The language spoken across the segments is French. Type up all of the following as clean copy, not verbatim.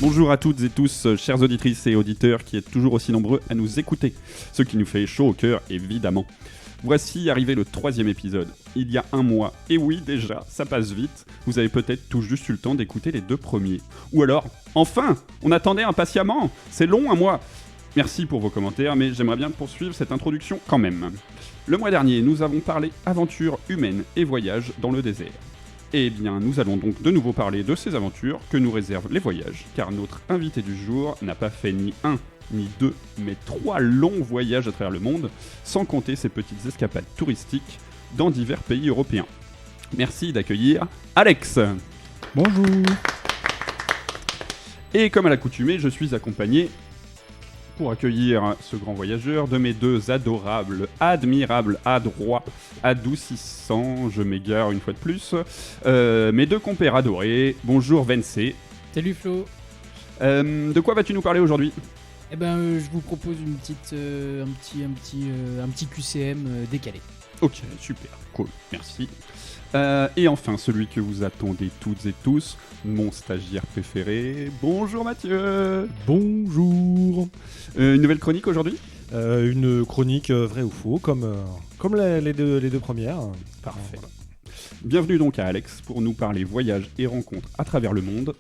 Bonjour à toutes et tous, chères auditrices et auditeurs qui êtes toujours aussi nombreux à nous écouter, ce qui nous fait chaud au cœur évidemment. Voici arrivé le 3e épisode, il y a un mois, et oui déjà, ça passe vite, vous avez peut-être tout juste eu le temps d'écouter les 2 premiers. Ou alors, enfin, on attendait impatiemment, c'est long un mois. Merci pour vos commentaires, mais j'aimerais bien poursuivre cette introduction quand même. Le mois dernier, nous avons parlé aventures humaines et voyages dans le désert. Eh bien, nous allons donc de nouveau parler de ces aventures que nous réservent les voyages, car notre invité du jour n'a pas fait ni 1, ni 2, mais 3 longs voyages à travers le monde, sans compter ses petites escapades touristiques dans divers pays européens. Merci d'accueillir Alex. Bonjour. Et comme à l'accoutumée, je suis accompagné, pour accueillir ce grand voyageur, de mes 2 adorables, admirables, adroits, adoucissants, je m'égare une fois de plus, mes 2 compères adorés. Bonjour Vencé. Salut Flo. De quoi vas-tu nous parler aujourd'hui ? Eh ben, je vous propose une petite, un petit QCM décalé. Ok, super, cool, merci. Et enfin, celui que vous attendez toutes et tous, mon stagiaire préféré. Bonjour Mathieu. Bonjour. Une nouvelle chronique aujourd'hui ? Une chronique vrai ou faux, comme les deux premières. Parfait. Bienvenue donc à Alex pour nous parler voyages et rencontres à travers le monde.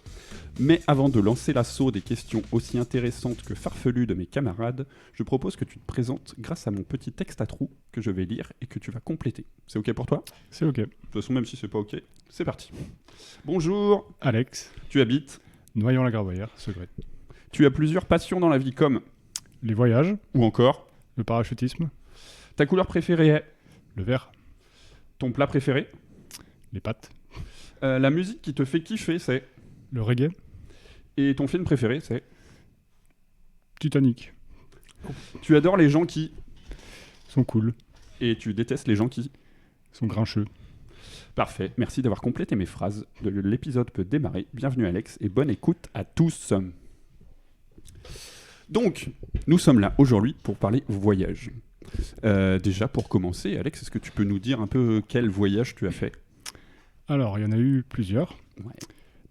Mais avant de lancer l'assaut des questions aussi intéressantes que farfelues de mes camarades, je propose que tu te présentes grâce à mon petit texte à trous que je vais lire et que tu vas compléter. C'est ok pour toi ? C'est ok. De toute façon, même si c'est pas ok, c'est parti. Bonjour. Alex. Tu habites ? Noyon-la-Gravoyère, Secret. Tu as plusieurs passions dans la vie comme ? Les voyages. Ou encore ? Le parachutisme. Ta couleur préférée est ? Le vert. Ton plat préféré ? Les pâtes. La musique qui te fait kiffer, c'est ? Le reggae. Et ton film préféré, c'est ? Titanic. Tu adores les gens qui ? Sont cool. Et tu détestes les gens qui ? Sont grincheux. Parfait, merci d'avoir complété mes phrases. L'épisode peut démarrer. Bienvenue Alex et bonne écoute à tous. Donc, nous sommes là aujourd'hui pour parler voyage. Déjà, pour commencer, Alex, est-ce que tu peux nous dire un peu quel voyage tu as fait ? Alors, il y en a eu plusieurs. Ouais.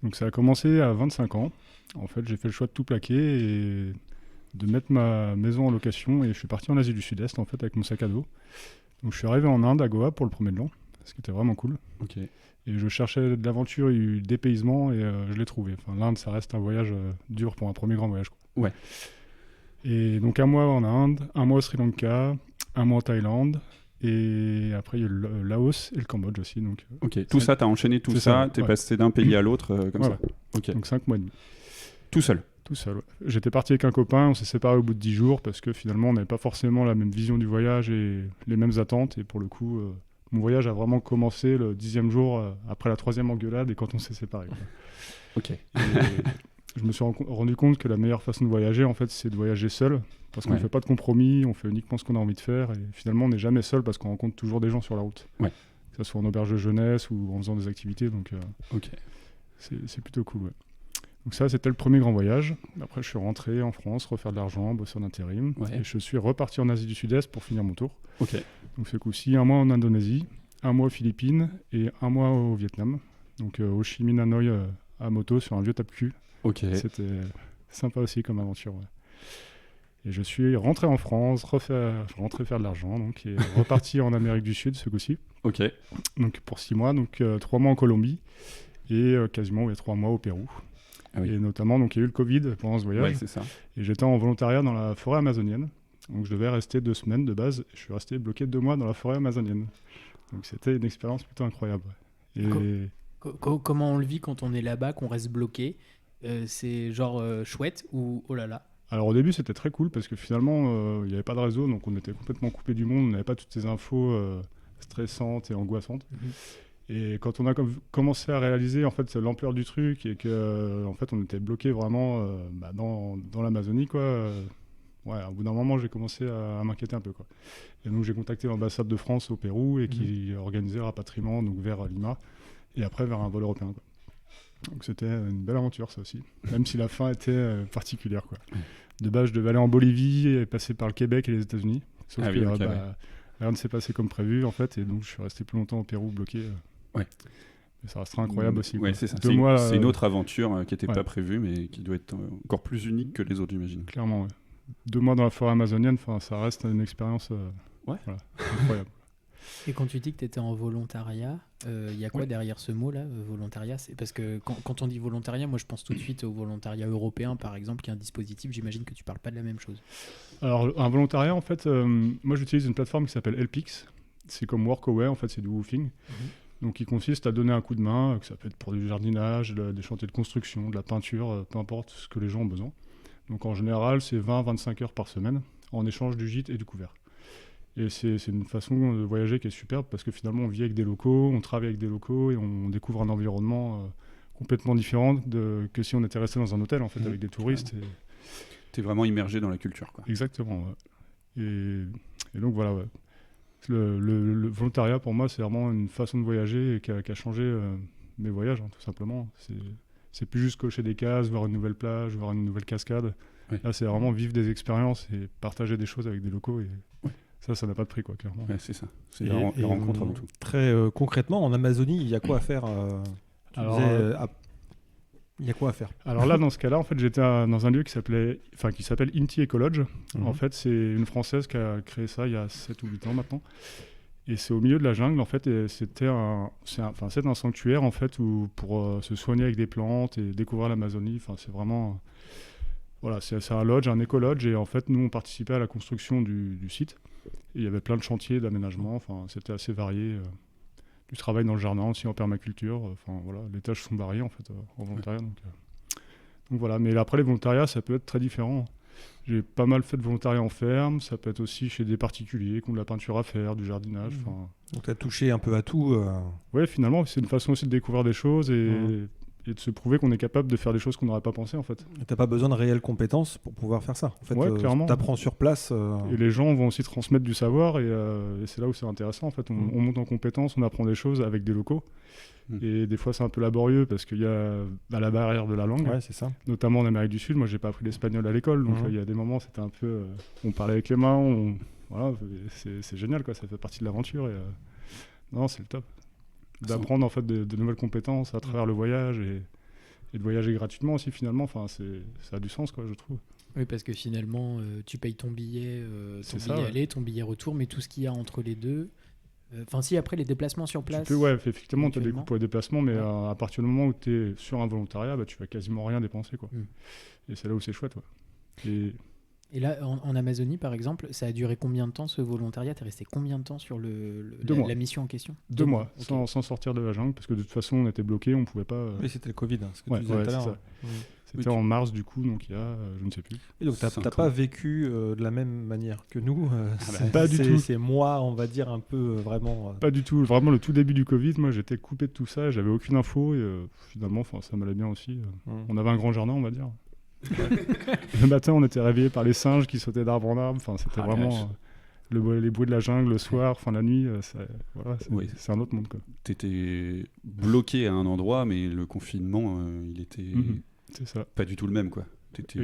Donc ça a commencé à 25 ans. En fait, j'ai fait le choix de tout plaquer et de mettre ma maison en location et je suis parti en Asie du Sud-Est en fait avec mon sac à dos. Donc je suis arrivé en Inde, à Goa pour le premier de l'an, ce qui était vraiment cool. Ok. Et je cherchais de l'aventure et du dépaysement et je l'ai trouvé. Enfin, l'Inde, ça reste un voyage dur pour un premier grand voyage, quoi. Ouais. Et donc un mois en Inde, un mois au Sri Lanka, un mois en Thaïlande. Et après, il y a le Laos et le Cambodge aussi. Donc, Ok, tout ça, t'as enchaîné tout ça, t'es ouais. passé d'un pays à l'autre comme Voilà. ça. Ok. Donc 5 mois et demi. Tout seul. Tout seul, ouais. J'étais parti avec un copain, on s'est séparés au bout de 10 jours parce que finalement, on n'avait pas forcément la même vision du voyage et les mêmes attentes. Et pour le coup, mon voyage a vraiment commencé le 10e jour après la 3e engueulade et quand on s'est séparés. Ok. Et je me suis rendu compte que la meilleure façon de voyager, en fait, c'est de voyager seul. Parce qu'on ne fait pas de compromis, on fait uniquement ce qu'on a envie de faire. Et finalement, on n'est jamais seul parce qu'on rencontre toujours des gens sur la route. Ouais. Que ce soit en auberge de jeunesse ou en faisant des activités. Donc, Ok. c'est plutôt cool, ouais. Donc ça, c'était le premier grand voyage. Après, je suis rentré en France, refaire de l'argent, bosser en intérim. Ouais. Et je suis reparti en Asie du Sud-Est pour finir mon tour. Ok. Donc ce coup-ci, un mois en Indonésie, un mois aux Philippines et un mois au Vietnam. Donc Ho Chi Minh, Hanoï à moto sur un vieux tape-cul. Ok. C'était sympa aussi comme aventure, ouais. Et je suis rentré en France, rentré faire de l'argent, donc, et reparti en Amérique du Sud ce coup-ci. Ok. Donc pour 6 mois, donc 3 mois en Colombie et quasiment 3 mois au Pérou. Ah oui. Et notamment, donc il y a eu le Covid pendant ce voyage. Ouais, c'est ça. Et j'étais en volontariat dans la forêt amazonienne. Donc je devais rester 2 semaines de base. Je suis resté bloqué 2 mois dans la forêt amazonienne. Donc c'était une expérience plutôt incroyable. Et Comment on le vit quand on est là-bas, qu'on reste bloqué ? C'est genre chouette ou oh là là ? alors au début c'était très cool parce que finalement il n'y avait pas de réseau, donc on était complètement coupé du monde, on n'avait pas toutes ces infos stressantes et angoissantes. Et quand on a commencé à réaliser en fait l'ampleur du truc et que en fait on était bloqué vraiment dans l'Amazonie, quoi. Ouais, au bout d'un moment j'ai commencé à m'inquiéter un peu, quoi. Et donc j'ai contacté l'ambassade de France au Pérou et qui organisait le rapatriement donc vers Lima et après vers un vol européen, quoi. Donc c'était une belle aventure ça aussi, même si la fin était particulière, quoi. De base je devais aller en Bolivie et passer par le Québec et les États-Unis, sauf que rien ne s'est passé comme prévu, en fait, et donc je suis resté plus longtemps au Pérou bloqué. Ouais. Mais ça restera incroyable aussi. Ouais, quoi. c'est ça. 2 mois, C'est une autre aventure qui n'était ouais. pas prévue, mais qui doit être encore plus unique que les autres, j'imagine. Clairement, ouais. 2 mois dans la forêt amazonienne, ça reste une expérience Ouais. voilà, incroyable. Et quand tu dis que tu étais en volontariat, il y a quoi Ouais. derrière ce mot-là, volontariat? C'est parce que quand on dit volontariat, moi je pense tout de suite au volontariat européen, par exemple, qui est un dispositif. J'imagine que tu parles pas de la même chose. Alors, un volontariat, en fait, moi j'utilise une plateforme qui s'appelle Helpix. C'est comme Workaway, en fait, c'est du woofing. Donc, il consiste à donner un coup de main, que ça peut être pour du jardinage, des chantiers de construction, de la peinture, peu importe ce que les gens ont besoin. Donc, en général, c'est 20-25 heures par semaine, en échange du gîte et du couvert. Et c'est une façon de voyager qui est superbe, parce que finalement, on vit avec des locaux, on travaille avec des locaux, et on découvre un environnement complètement différent que si on était resté dans un hôtel, en fait, avec des touristes. T'es vraiment immergé dans la culture, quoi. Exactement, ouais. Et donc, voilà, ouais. Le volontariat, pour moi, c'est vraiment une façon de voyager et qui a changé mes voyages, hein, tout simplement. C'est plus juste cocher des cases, voir une nouvelle plage, voir une nouvelle cascade. Ouais. Là, c'est vraiment vivre des expériences et partager des choses avec des locaux. Et ça n'a pas de prix, quoi, clairement. Ouais, c'est ça. C'est la rencontre avant tout. Très concrètement, en Amazonie, il y a quoi à faire il y a quoi à faire? Alors là, dans ce cas-là, en fait, j'étais dans un lieu qui s'appelle Inti Ecolodge. En fait, c'est une Française qui a créé ça il y a 7 ou 8 ans maintenant. Et c'est au milieu de la jungle, en fait, et c'est un sanctuaire, en fait, pour se soigner avec des plantes et découvrir l'Amazonie. Enfin, c'est vraiment... Voilà, c'est un lodge, un écolodge, et en fait, nous, on participait à la construction du site. Et il y avait plein de chantiers d'aménagement, enfin, c'était assez varié. Du travail dans le jardin aussi, en permaculture. Enfin, voilà, les tâches sont variées, en fait, en volontariat. Donc voilà, mais après, les volontariats, ça peut être très différent. J'ai pas mal fait de volontariat en ferme, ça peut être aussi chez des particuliers qui ont de la peinture à faire, du jardinage. Donc tu as touché un peu à tout. Oui, finalement, c'est une façon aussi de découvrir des choses et de se prouver qu'on est capable de faire des choses qu'on n'aurait pas pensé, en fait. Tu n'as pas besoin de réelles compétences pour pouvoir faire ça. En fait, clairement. Tu apprends sur place. Et les gens vont aussi transmettre du savoir et c'est là où c'est intéressant. En fait, on monte en compétences, on apprend des choses avec des locaux. Et des fois, c'est un peu laborieux parce qu'il y a la barrière de la langue, c'est ça. Notamment en Amérique du Sud. Moi, j'ai pas appris l'espagnol à l'école, donc il y a des moments, c'était un peu... on parlait avec les mains, voilà, c'est génial, quoi. Ça fait partie de l'aventure. Et, non, c'est le top. D'apprendre en fait de nouvelles compétences à travers le voyage et de voyager gratuitement aussi, finalement. Enfin, ça a du sens, quoi, je trouve. Oui, parce que finalement, tu payes ton billet, aller, ton billet retour, mais tout ce qu'il y a entre les deux... Enfin, si, après les déplacements sur place. Effectivement, tu as des coûts pour les déplacements, mais à partir du moment où tu es sur un volontariat, tu vas quasiment rien dépenser, quoi. Et c'est là où c'est chouette, Et là, en Amazonie, par exemple, ça a duré combien de temps ce volontariat? T'es resté combien de temps sur la mission en question? 2 mois, okay. sans sortir de la jungle, parce que de toute façon, on était bloqués, on pouvait pas... Oui, c'était le Covid, ce que tu disais tout à l'heure. C'était en mars, du coup, donc il y a, je ne sais plus. Et donc, tu n'as pas vécu de la même manière que nous. Pas du tout. C'est moi, on va dire, un peu vraiment... Pas du tout. Vraiment, le tout début du Covid, moi, j'étais coupé de tout ça. J'avais aucune info. Et finalement, ça m'allait bien aussi. On avait un grand jardin, on va dire. Le matin, on était réveillés par les singes qui sautaient d'arbre en arbre. Enfin, c'était vraiment... les bruits de la jungle le soir, la nuit, c'est un autre monde, quoi. T'étais bloqué à un endroit, mais le confinement, il était... C'est ça. Pas du tout le même, quoi. T'étais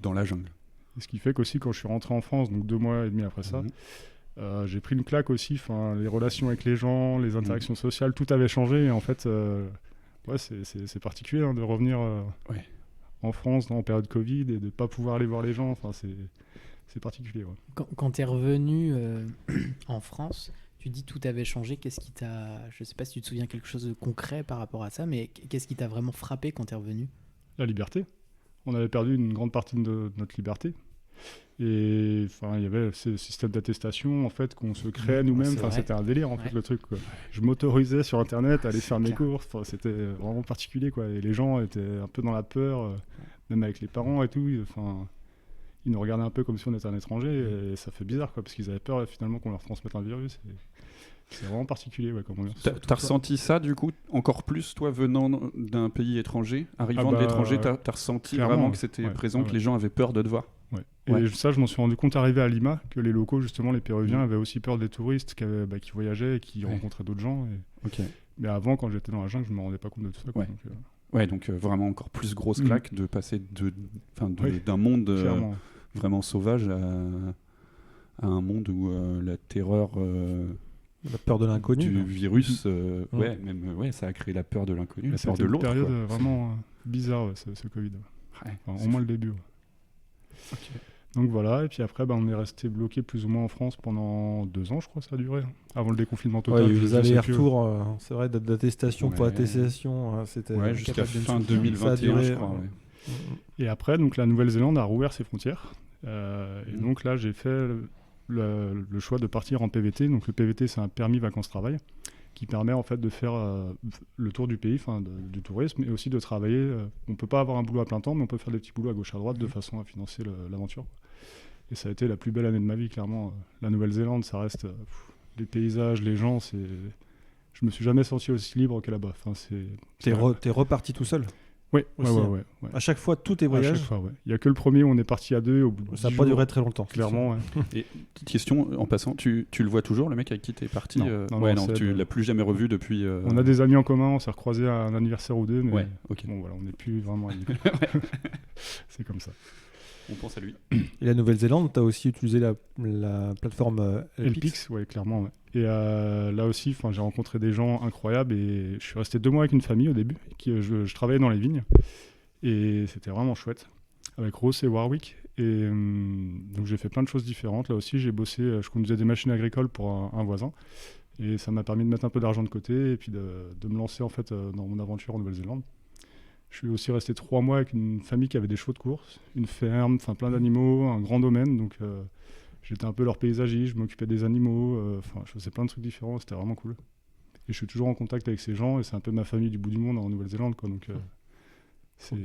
dans la jungle. Et ce qui fait qu'aussi, quand je suis rentré en France, donc 2 mois et demi après ça, j'ai pris une claque aussi. Les relations avec les gens, les interactions sociales, tout avait changé. Et en fait, c'est particulier de revenir en France en période Covid et de ne pas pouvoir aller voir les gens. Enfin, c'est particulier. Quand tu es revenu en France, tu dis tout avait changé. Qu'est-ce qui t'a... Je ne sais pas si tu te souviens quelque chose de concret par rapport à ça, mais qu'est-ce qui t'a vraiment frappé quand tu es revenu? La liberté. On avait perdu une grande partie de notre liberté. Et il y avait ce système d'attestation en fait, qu'on se créait nous-mêmes. C'était un délire, en fait, le truc, quoi. Je m'autorisais sur Internet à aller faire mes courses. C'était vraiment particulier, quoi. Et les gens étaient un peu dans la peur, même avec les parents et tout. Ils nous regardaient un peu comme si on était un étranger. Et ça fait bizarre, quoi, parce qu'ils avaient peur finalement qu'on leur transmette un virus. C'est vraiment particulier, comme ambiance. T'as ressenti ça, du coup, encore plus, toi, venant d'un pays étranger, arrivant de l'étranger, t'as ressenti vraiment que c'était présent, que les gens avaient peur de te voir? Et ça, je m'en suis rendu compte arrivé à Lima, que les locaux, justement, les Péruviens, avaient aussi peur des touristes qui voyageaient et qui rencontraient d'autres gens. Mais avant, quand j'étais dans la jungle, je ne me rendais pas compte de tout ça, quoi. Donc vraiment encore plus grosse claque de passer d'un monde vraiment sauvage à un monde où la terreur La peur de l'inconnu. du virus, Ouais. ça a créé la peur de l'inconnu, la Ça peur a été de une l'autre. période quoi. vraiment bizarre, ce Covid. Ouais, Enfin, c'est au moins fou. le début. Ouais. Ok. Donc voilà, et puis après, on est resté bloqué plus ou moins en France pendant 2 ans, je crois, ça a duré. Avant le déconfinement Ouais, total. il y a eu je les sais plus. allers-retours, c'est vrai, d'attestation pour Ouais. attestation. C'était Ouais, jusqu'à capable de me fin souvenir. 2021, Ça a duré, je crois. ouais. Ouais. Et après, donc la Nouvelle-Zélande a rouvert ses frontières. Et Mhm. donc là, j'ai fait le choix de partir en PVT. Donc le PVT, c'est un permis vacances-travail qui permet en fait de faire le tour du pays, du tourisme, et aussi de travailler. On peut pas avoir un boulot à plein temps, mais on peut faire des petits boulots à gauche à droite de façon à financer l'aventure. Et ça a été la plus belle année de ma vie, clairement. La Nouvelle-Zélande, ça reste les paysages, les gens, c'est. Je me suis jamais senti aussi libre que là-bas. Enfin, T'es reparti tout seul. Oui, aussi, hein. ouais. À chaque fois, tous tes À voyages, chaque fois, ouais. Il y a que le premier où on est parti à 2 au bout de ça n'a 10 pas jours, duré très longtemps. clairement. Ouais. Et petite question en passant, tu le vois toujours, le mec avec qui t'es parti Non, Ouais, non, non, tu Seb, l'as plus jamais revu depuis. On a des amis en commun, on s'est recroisés à un anniversaire ou deux, mais Ouais, ok. bon, voilà, on n'est plus vraiment amis. C'est comme ça. On pense à lui. Et la Nouvelle-Zélande, tu as aussi utilisé la plateforme Elpix. Elpix, ouais, clairement. Ouais. Et là aussi, j'ai rencontré des gens incroyables et je suis resté 2 mois avec une famille au début. Je travaillais dans les vignes et c'était vraiment chouette avec Ross et Warwick. Et donc j'ai fait plein de choses différentes. Là aussi, j'ai bossé, je conduisais des machines agricoles pour un voisin et ça m'a permis de mettre un peu d'argent de côté et puis de me lancer en fait dans mon aventure en Nouvelle-Zélande. Je suis aussi resté 3 mois avec une famille qui avait des chevaux de course, une ferme, plein d'animaux, un grand domaine. Donc j'étais un peu leur paysagiste, je m'occupais des animaux, je faisais plein de trucs différents, c'était vraiment cool. Et je suis toujours en contact avec ces gens et c'est un peu ma famille du bout du monde en Nouvelle-Zélande, quoi. Donc c'est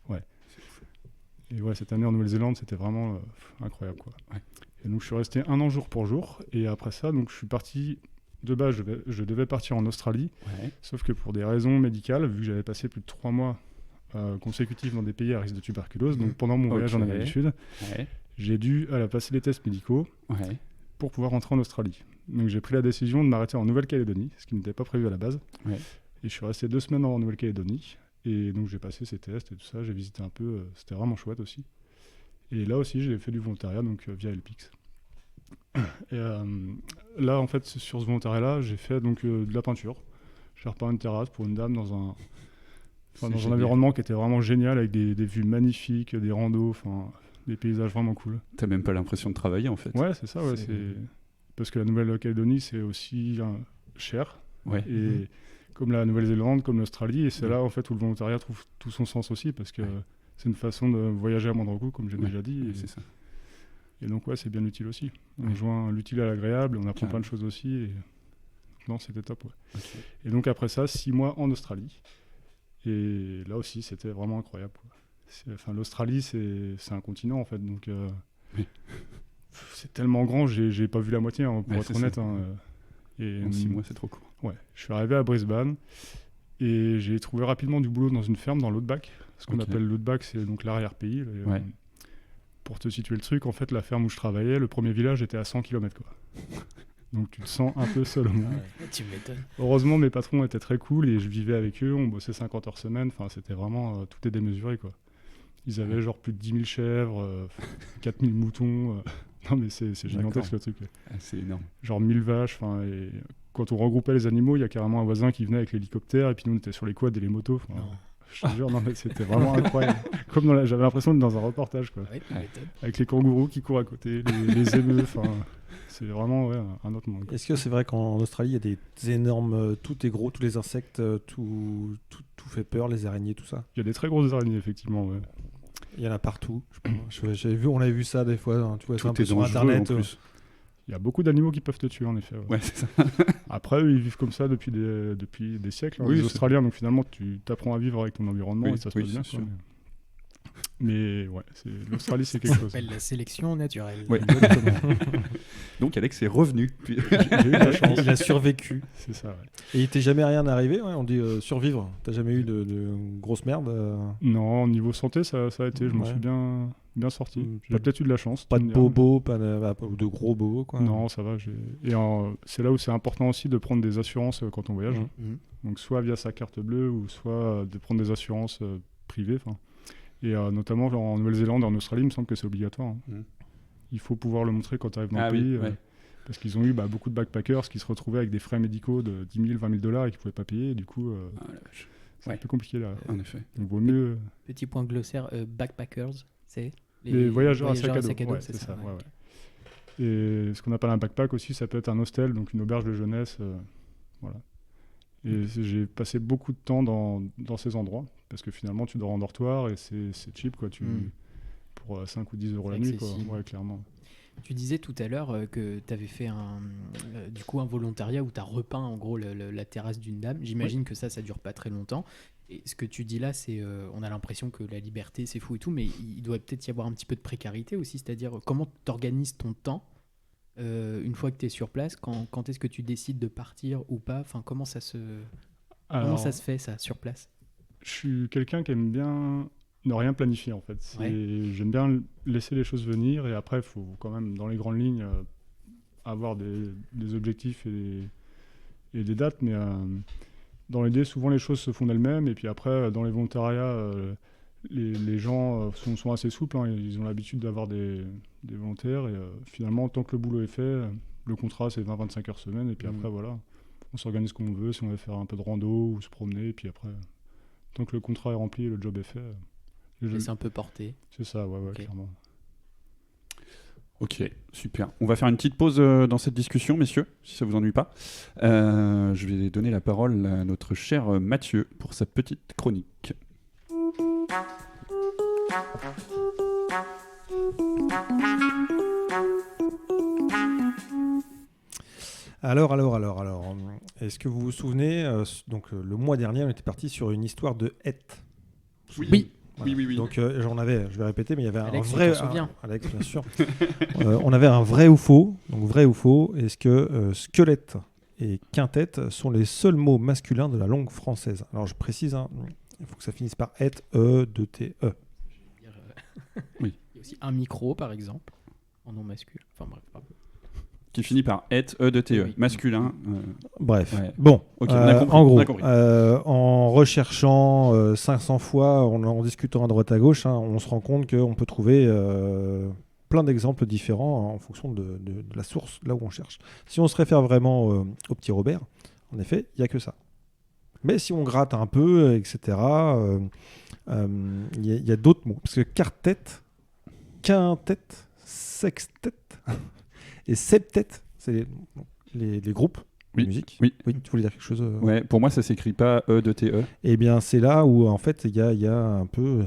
ouais. Et ouais, cette année en Nouvelle-Zélande, c'était vraiment incroyable, quoi. Ouais. Et donc je suis resté 1 an jour pour jour et après ça, donc je suis parti. De base, je devais partir en Australie, Ouais. sauf que pour des raisons médicales, vu que j'avais passé plus de 3 mois consécutifs dans des pays à risque de tuberculose, donc pendant mon voyage en Ok. Amérique du Sud, Ouais. j'ai dû passer les tests médicaux Ouais. pour pouvoir rentrer en Australie. Donc j'ai pris la décision de m'arrêter en Nouvelle-Calédonie, ce qui n'était pas prévu à la base. Ouais. Et je suis resté 2 semaines en Nouvelle-Calédonie. Et donc j'ai passé ces tests et tout ça, j'ai visité un peu, c'était vraiment chouette aussi. Et là aussi j'ai fait du volontariat donc via Elpix. Et là en fait sur ce volontariat-là, j'ai fait donc de la peinture. J'ai repeint une terrasse pour une dame dans un génial. environnement qui était vraiment génial avec des vues magnifiques, des randos, des paysages vraiment cool. T'as même pas l'impression de travailler en fait. Ouais, c'est ça, ouais, C'est- c'est parce que la Nouvelle-Calédonie c'est aussi cher. Ouais. Et comme la Nouvelle-Zélande, comme l'Australie, et c'est Ouais. là en fait où le volontariat trouve tout son sens aussi, parce que Ouais. c'est une façon de voyager à moindre coût, comme j'ai Ouais. déjà dit. Ouais, Et, c'est ça. et donc ouais, c'est bien utile aussi. On Ouais. joint l'utile à l'agréable, on apprend Carrément. plein de choses aussi. Et... Non, c'était top, ouais. Ok. Et donc après ça, 6 mois en Australie. Et là aussi, c'était vraiment incroyable, quoi. L'Australie, c'est un continent en fait, donc Oui. c'est tellement grand, j'ai pas vu la moitié, hein, pour Ouais, être c'est honnête. ça. Hein, et En 6 mois, c'est trop court. ouais, je suis arrivé à Brisbane et j'ai trouvé rapidement du boulot dans une ferme dans l'Outback. Ce qu'on Ok. appelle l'Outback, c'est donc l'arrière-pays. Ouais. Pour te situer le truc, en fait, la ferme où je travaillais, le premier village était à 100 km, quoi. Donc tu te sens un peu seul au monde. Tu m'étonnes. Heureusement, mes patrons étaient très cool et je vivais avec eux. On bossait 50 heures semaine. C'était vraiment tout est démesuré, quoi. Ils avaient genre plus de 10 000 chèvres, 4 000 moutons. Non, mais c'est gigantesque le truc. Ah, c'est énorme. Genre 1000 vaches. Et quand on regroupait les animaux, il y a carrément un voisin qui venait avec l'hélicoptère et puis nous on était sur les quads et les motos. Non. Je te jure, non, mais c'était vraiment incroyable. J'avais l'impression d'être dans un reportage, quoi. Ouais, tu m'étonnes. Avec les kangourous qui courent à côté, les émeux. C'est vraiment un autre monde, quoi. Est-ce que c'est vrai qu'en Australie, il y a des énormes. Tout est gros, tous les insectes, tout fait peur, les araignées, tout ça. Il y a des très grosses araignées, effectivement. Ouais. Il y en a partout. J'avais vu, on avait vu ça des fois. Hein, tu vois, c'est un Tout peu est sur dangereux Internet. en plus. Il y a beaucoup d'animaux qui peuvent te tuer, en effet. Ouais. Ouais, c'est ça. Après, eux, ils vivent comme ça depuis des siècles, hein, Oui, les c'est- Australiens. Donc finalement, tu t'apprends à vivre avec ton environnement Oui, et ça se oui, passe bien, c'est quoi. sûr. Mais ouais, l'Australie, c'est Ça quelque chose. s'appelle la sélection naturelle. Ouais. Donc Alex est revenu. Puis- J'ai eu de la chance. Il a survécu. C'est ça, ouais. Et il t'est jamais rien arrivé, ouais, on dit survivre. T'as jamais eu de grosse merde Non, au niveau santé, ça a été. Je m'en Ouais. suis bien sorti. J'ai Pas- peut-être eu de la chance. Pas de mine de rien. bobos, pas de gros bobos, quoi. Non, ça va. Et c'est là où c'est important aussi de prendre des assurances quand on voyage. Mhm. Mhm. Donc soit via sa carte bleue ou soit de prendre des assurances privées. Et notamment genre, en Nouvelle-Zélande et en Australie, il me semble que c'est obligatoire. Hein. il faut pouvoir le montrer quand tu arrives dans Ah le oui, pays. ouais. Parce qu'ils ont eu beaucoup de backpackers qui se retrouvaient avec des frais médicaux de 10 000, 20 000 dollars et qui ne pouvaient pas payer. Et du coup, Ah, la vache. c'est Ouais. un peu compliqué là. En effet. Donc, vaut mieux. Petit point glossaire, backpackers, c'est Les voyageurs à sac à dos. ouais, c'est ça. ouais. Ouais. Et ce qu'on appelle un backpack aussi, ça peut être un hostel, donc une auberge de jeunesse. Voilà. Et j'ai passé beaucoup de temps dans ces endroits, parce que finalement, tu dors en dortoir et c'est cheap, quoi. Pour 5 ou 10 euros la C'est nuit, quoi. accessible. Ouais, clairement. Tu disais tout à l'heure que tu avais fait un volontariat où tu as repeint en gros la terrasse d'une dame. J'imagine que ça dure pas très longtemps. Et ce que tu dis là, c'est on a l'impression que la liberté c'est fou et tout, mais il doit peut-être y avoir un petit peu de précarité aussi, c'est-à-dire comment tu organises ton temps une fois que tu es sur place, quand est-ce que tu décides de partir ou pas, enfin comment ça se fait ça sur place? Je suis quelqu'un qui aime bien ne rien planifier en fait. J'aime bien laisser les choses venir et après il faut quand même dans les grandes lignes avoir des objectifs et des dates, mais dans l'idée souvent les choses se font d'elles-mêmes et puis après dans les volontariats les gens sont assez souples, hein, ils ont l'habitude d'avoir des volontaires et finalement tant que le boulot est fait, le contrat c'est 20-25 heures semaine et puis après voilà, on s'organise comme on veut, si on veut faire un peu de rando ou se promener et puis après tant que le contrat est rempli et le job est fait. C'est un peu porté. C'est ça, ouais, Okay. clairement. Ok, super. On va faire une petite pause dans cette discussion, messieurs, si ça vous ennuie pas. Je vais donner la parole à notre cher Mathieu pour sa petite chronique. Alors, est-ce que vous vous souvenez, le mois dernier, on était parti sur une histoire de hête. Oui. Voilà. Oui. Donc je vais répéter, mais il y avait Alex, un vrai... tu t'en souviens. Alex, bien sûr. On avait un vrai ou faux. Donc vrai ou faux, est-ce que squelette et quintette sont les seuls mots masculins de la langue française? Alors je précise, hein, il faut que ça finisse par et, e, de, t, e. Oui. Il y a aussi un micro, par exemple, en nom masculin. Enfin bref. Qui finit par et, e de te, Oui. masculin. Bref, Ouais. bon, Ok, on a compris, en on gros, a compris. en recherchant 500 fois, en discutant à droite à gauche, hein, on se rend compte qu'on peut trouver plein d'exemples différents en fonction de la source, là où on cherche. Si on se réfère vraiment au petit Robert, en effet, il n'y a que ça. Mais si on gratte un peu, etc., il y a d'autres mots. Parce que quartet, quintette, sextet et septet, c'est les groupes de Oui, musique. oui. Tu voulais dire quelque chose Ouais, pour moi, ça s'écrit pas e de te. Eh bien, c'est là où, en fait, il y a un peu...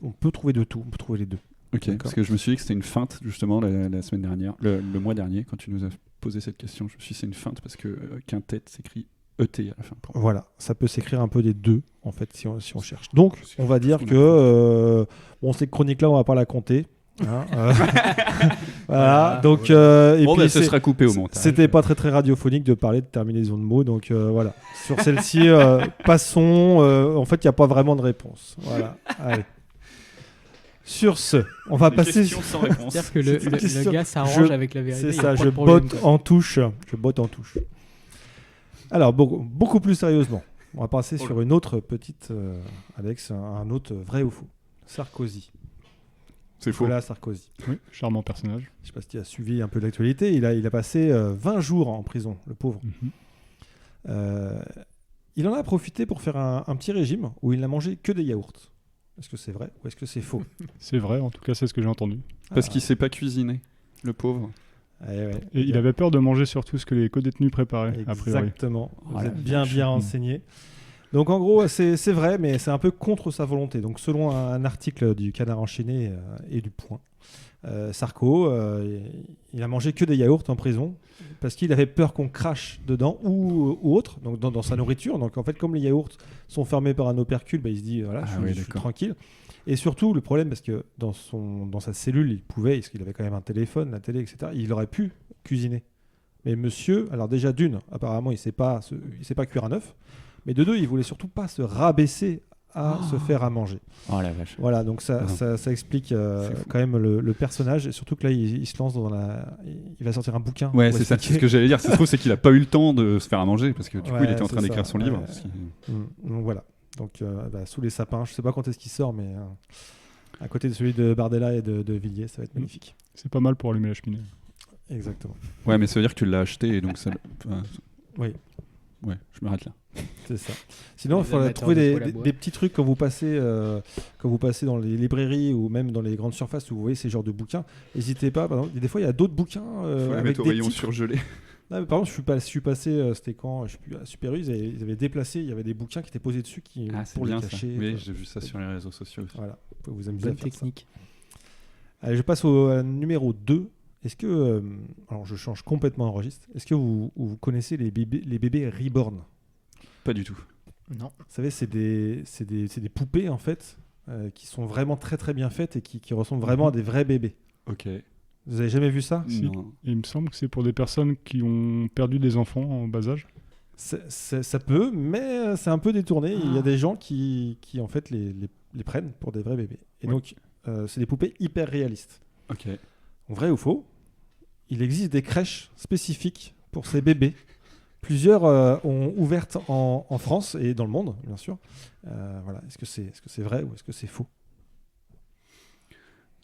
on peut trouver de tout, on peut trouver les deux. Ok, D'accord. parce que je me suis dit que c'était une feinte, justement, la semaine dernière, le mois dernier, quand tu nous as posé cette question. Je me suis dit c'est une feinte parce que quintette s'écrit ET à la fin. Voilà, ça peut s'écrire un peu des deux, en fait, si on cherche. Donc, on va dire qu'on a que... cette chronique-là, on va pas la compter. Hein, voilà, donc... et Bon, puis, ce sera coupé au montage. c'était pas très radiophonique de parler de terminaison de mots, donc voilà. Sur celle-ci, passons. En fait, il n'y a pas vraiment de réponse. Voilà, allez. Sur ce, on va Des passer... questions sans réponse. C'est-à-dire que C'est une le question. gars s'arrange Je- avec la vérité. C'est il y a ça, pas je de problème, botte quoi. en touche. Alors, beaucoup plus sérieusement, on va passer Oh sur là. une autre petite, Alex, un autre vrai ou faux. Sarkozy. C'est faux. Nicolas Sarkozy. Oui, charmant personnage. Je ne sais pas si tu as suivi un peu l'actualité. Il a passé 20 jours en prison, le pauvre. Il en a profité pour faire un petit régime où il n'a mangé que des yaourts. Est-ce que c'est vrai ou est-ce que c'est faux? C'est vrai, en tout cas, c'est ce que j'ai entendu. Parce qu'il sait pas cuisiner, le pauvre. Ouais. Et il avait peur de manger surtout ce que les co-détenus préparaient, a priori. Exactement. Vous Oh la êtes bien vache. renseigné. Donc en gros, c'est vrai, mais c'est un peu contre sa volonté. Donc selon un article du Canard enchaîné et du Point, Sarko, il a mangé que des yaourts en prison parce qu'il avait peur qu'on crache dedans ou autre, donc dans sa nourriture. Donc en fait, comme les yaourts sont fermés par un opercule, il se dit voilà, je suis tranquille. Et surtout, le problème, parce que dans sa cellule, il pouvait, parce qu'il avait quand même un téléphone, la télé, etc., il aurait pu cuisiner. Mais monsieur, alors déjà d'une, apparemment, il sait pas cuire un œuf, mais de deux, il voulait surtout pas se rabaisser à se faire à manger. Oh la vache. Voilà, donc ça explique quand même le personnage, et surtout que là, il se lance il va sortir un bouquin. Ouais, pour c'est ça. expliquer. C'est ce que j'allais dire. Ça se trouve, c'est qu'il a pas eu le temps de se faire à manger parce que du coup, Ouais, il était en train c'est d'écrire ça. son livre. Ouais. parce qu'il- Donc voilà. Donc sous les sapins, je sais pas quand est-ce qu'il sort, mais à côté de celui de Bardella et de Villiers, ça va être magnifique. C'est pas mal pour allumer la cheminée. Exactement. Ouais, mais ça veut dire que tu l'as acheté et donc ça. Enfin, Oui. Ouais, je m'arrête là. C'est ça. Sinon, il Les faudrait amateurs trouver de des, poêle à des- bois. des petits trucs quand vous passez dans les librairies ou même dans les grandes surfaces où vous voyez ces genres de bouquins. N'hésitez pas. Par exemple, des fois, il y a d'autres bouquins Faut la avec mettre au des rayon titres. surgelé. Non, mais par exemple, je suis passé, c'était quand je sais plus, à Super U, ils avaient déplacé, il y avait des bouquins qui étaient posés dessus Ah, c'est pour les bien ça. cacher. Oui, Enfin, j'ai vu ça sur les réseaux sociaux. voilà, vous pouvez vous amuser à Bonne faire ça. technique. Allez, je passe au numéro 2. Est-ce que, alors je change complètement de registre, est-ce que vous connaissez les bébés reborn? Pas du tout. Non. Vous savez, c'est des poupées en fait qui sont vraiment très très bien faites et qui ressemblent vraiment à des vrais bébés. Ok. Vous avez jamais vu ça? Si. Non. Et il me semble que c'est pour des personnes qui ont perdu des enfants en bas âge. Ça peut, mais c'est un peu détourné. Il y a des gens qui en fait les prennent pour des vrais bébés. Et Ouais. donc, c'est des poupées hyper réalistes. Ok. Vrai ou faux? Il existe des crèches spécifiques pour ces bébés. Plusieurs ont ouvertes en France et dans le monde, bien sûr. Voilà. Est-ce que c'est vrai ou est-ce que c'est faux?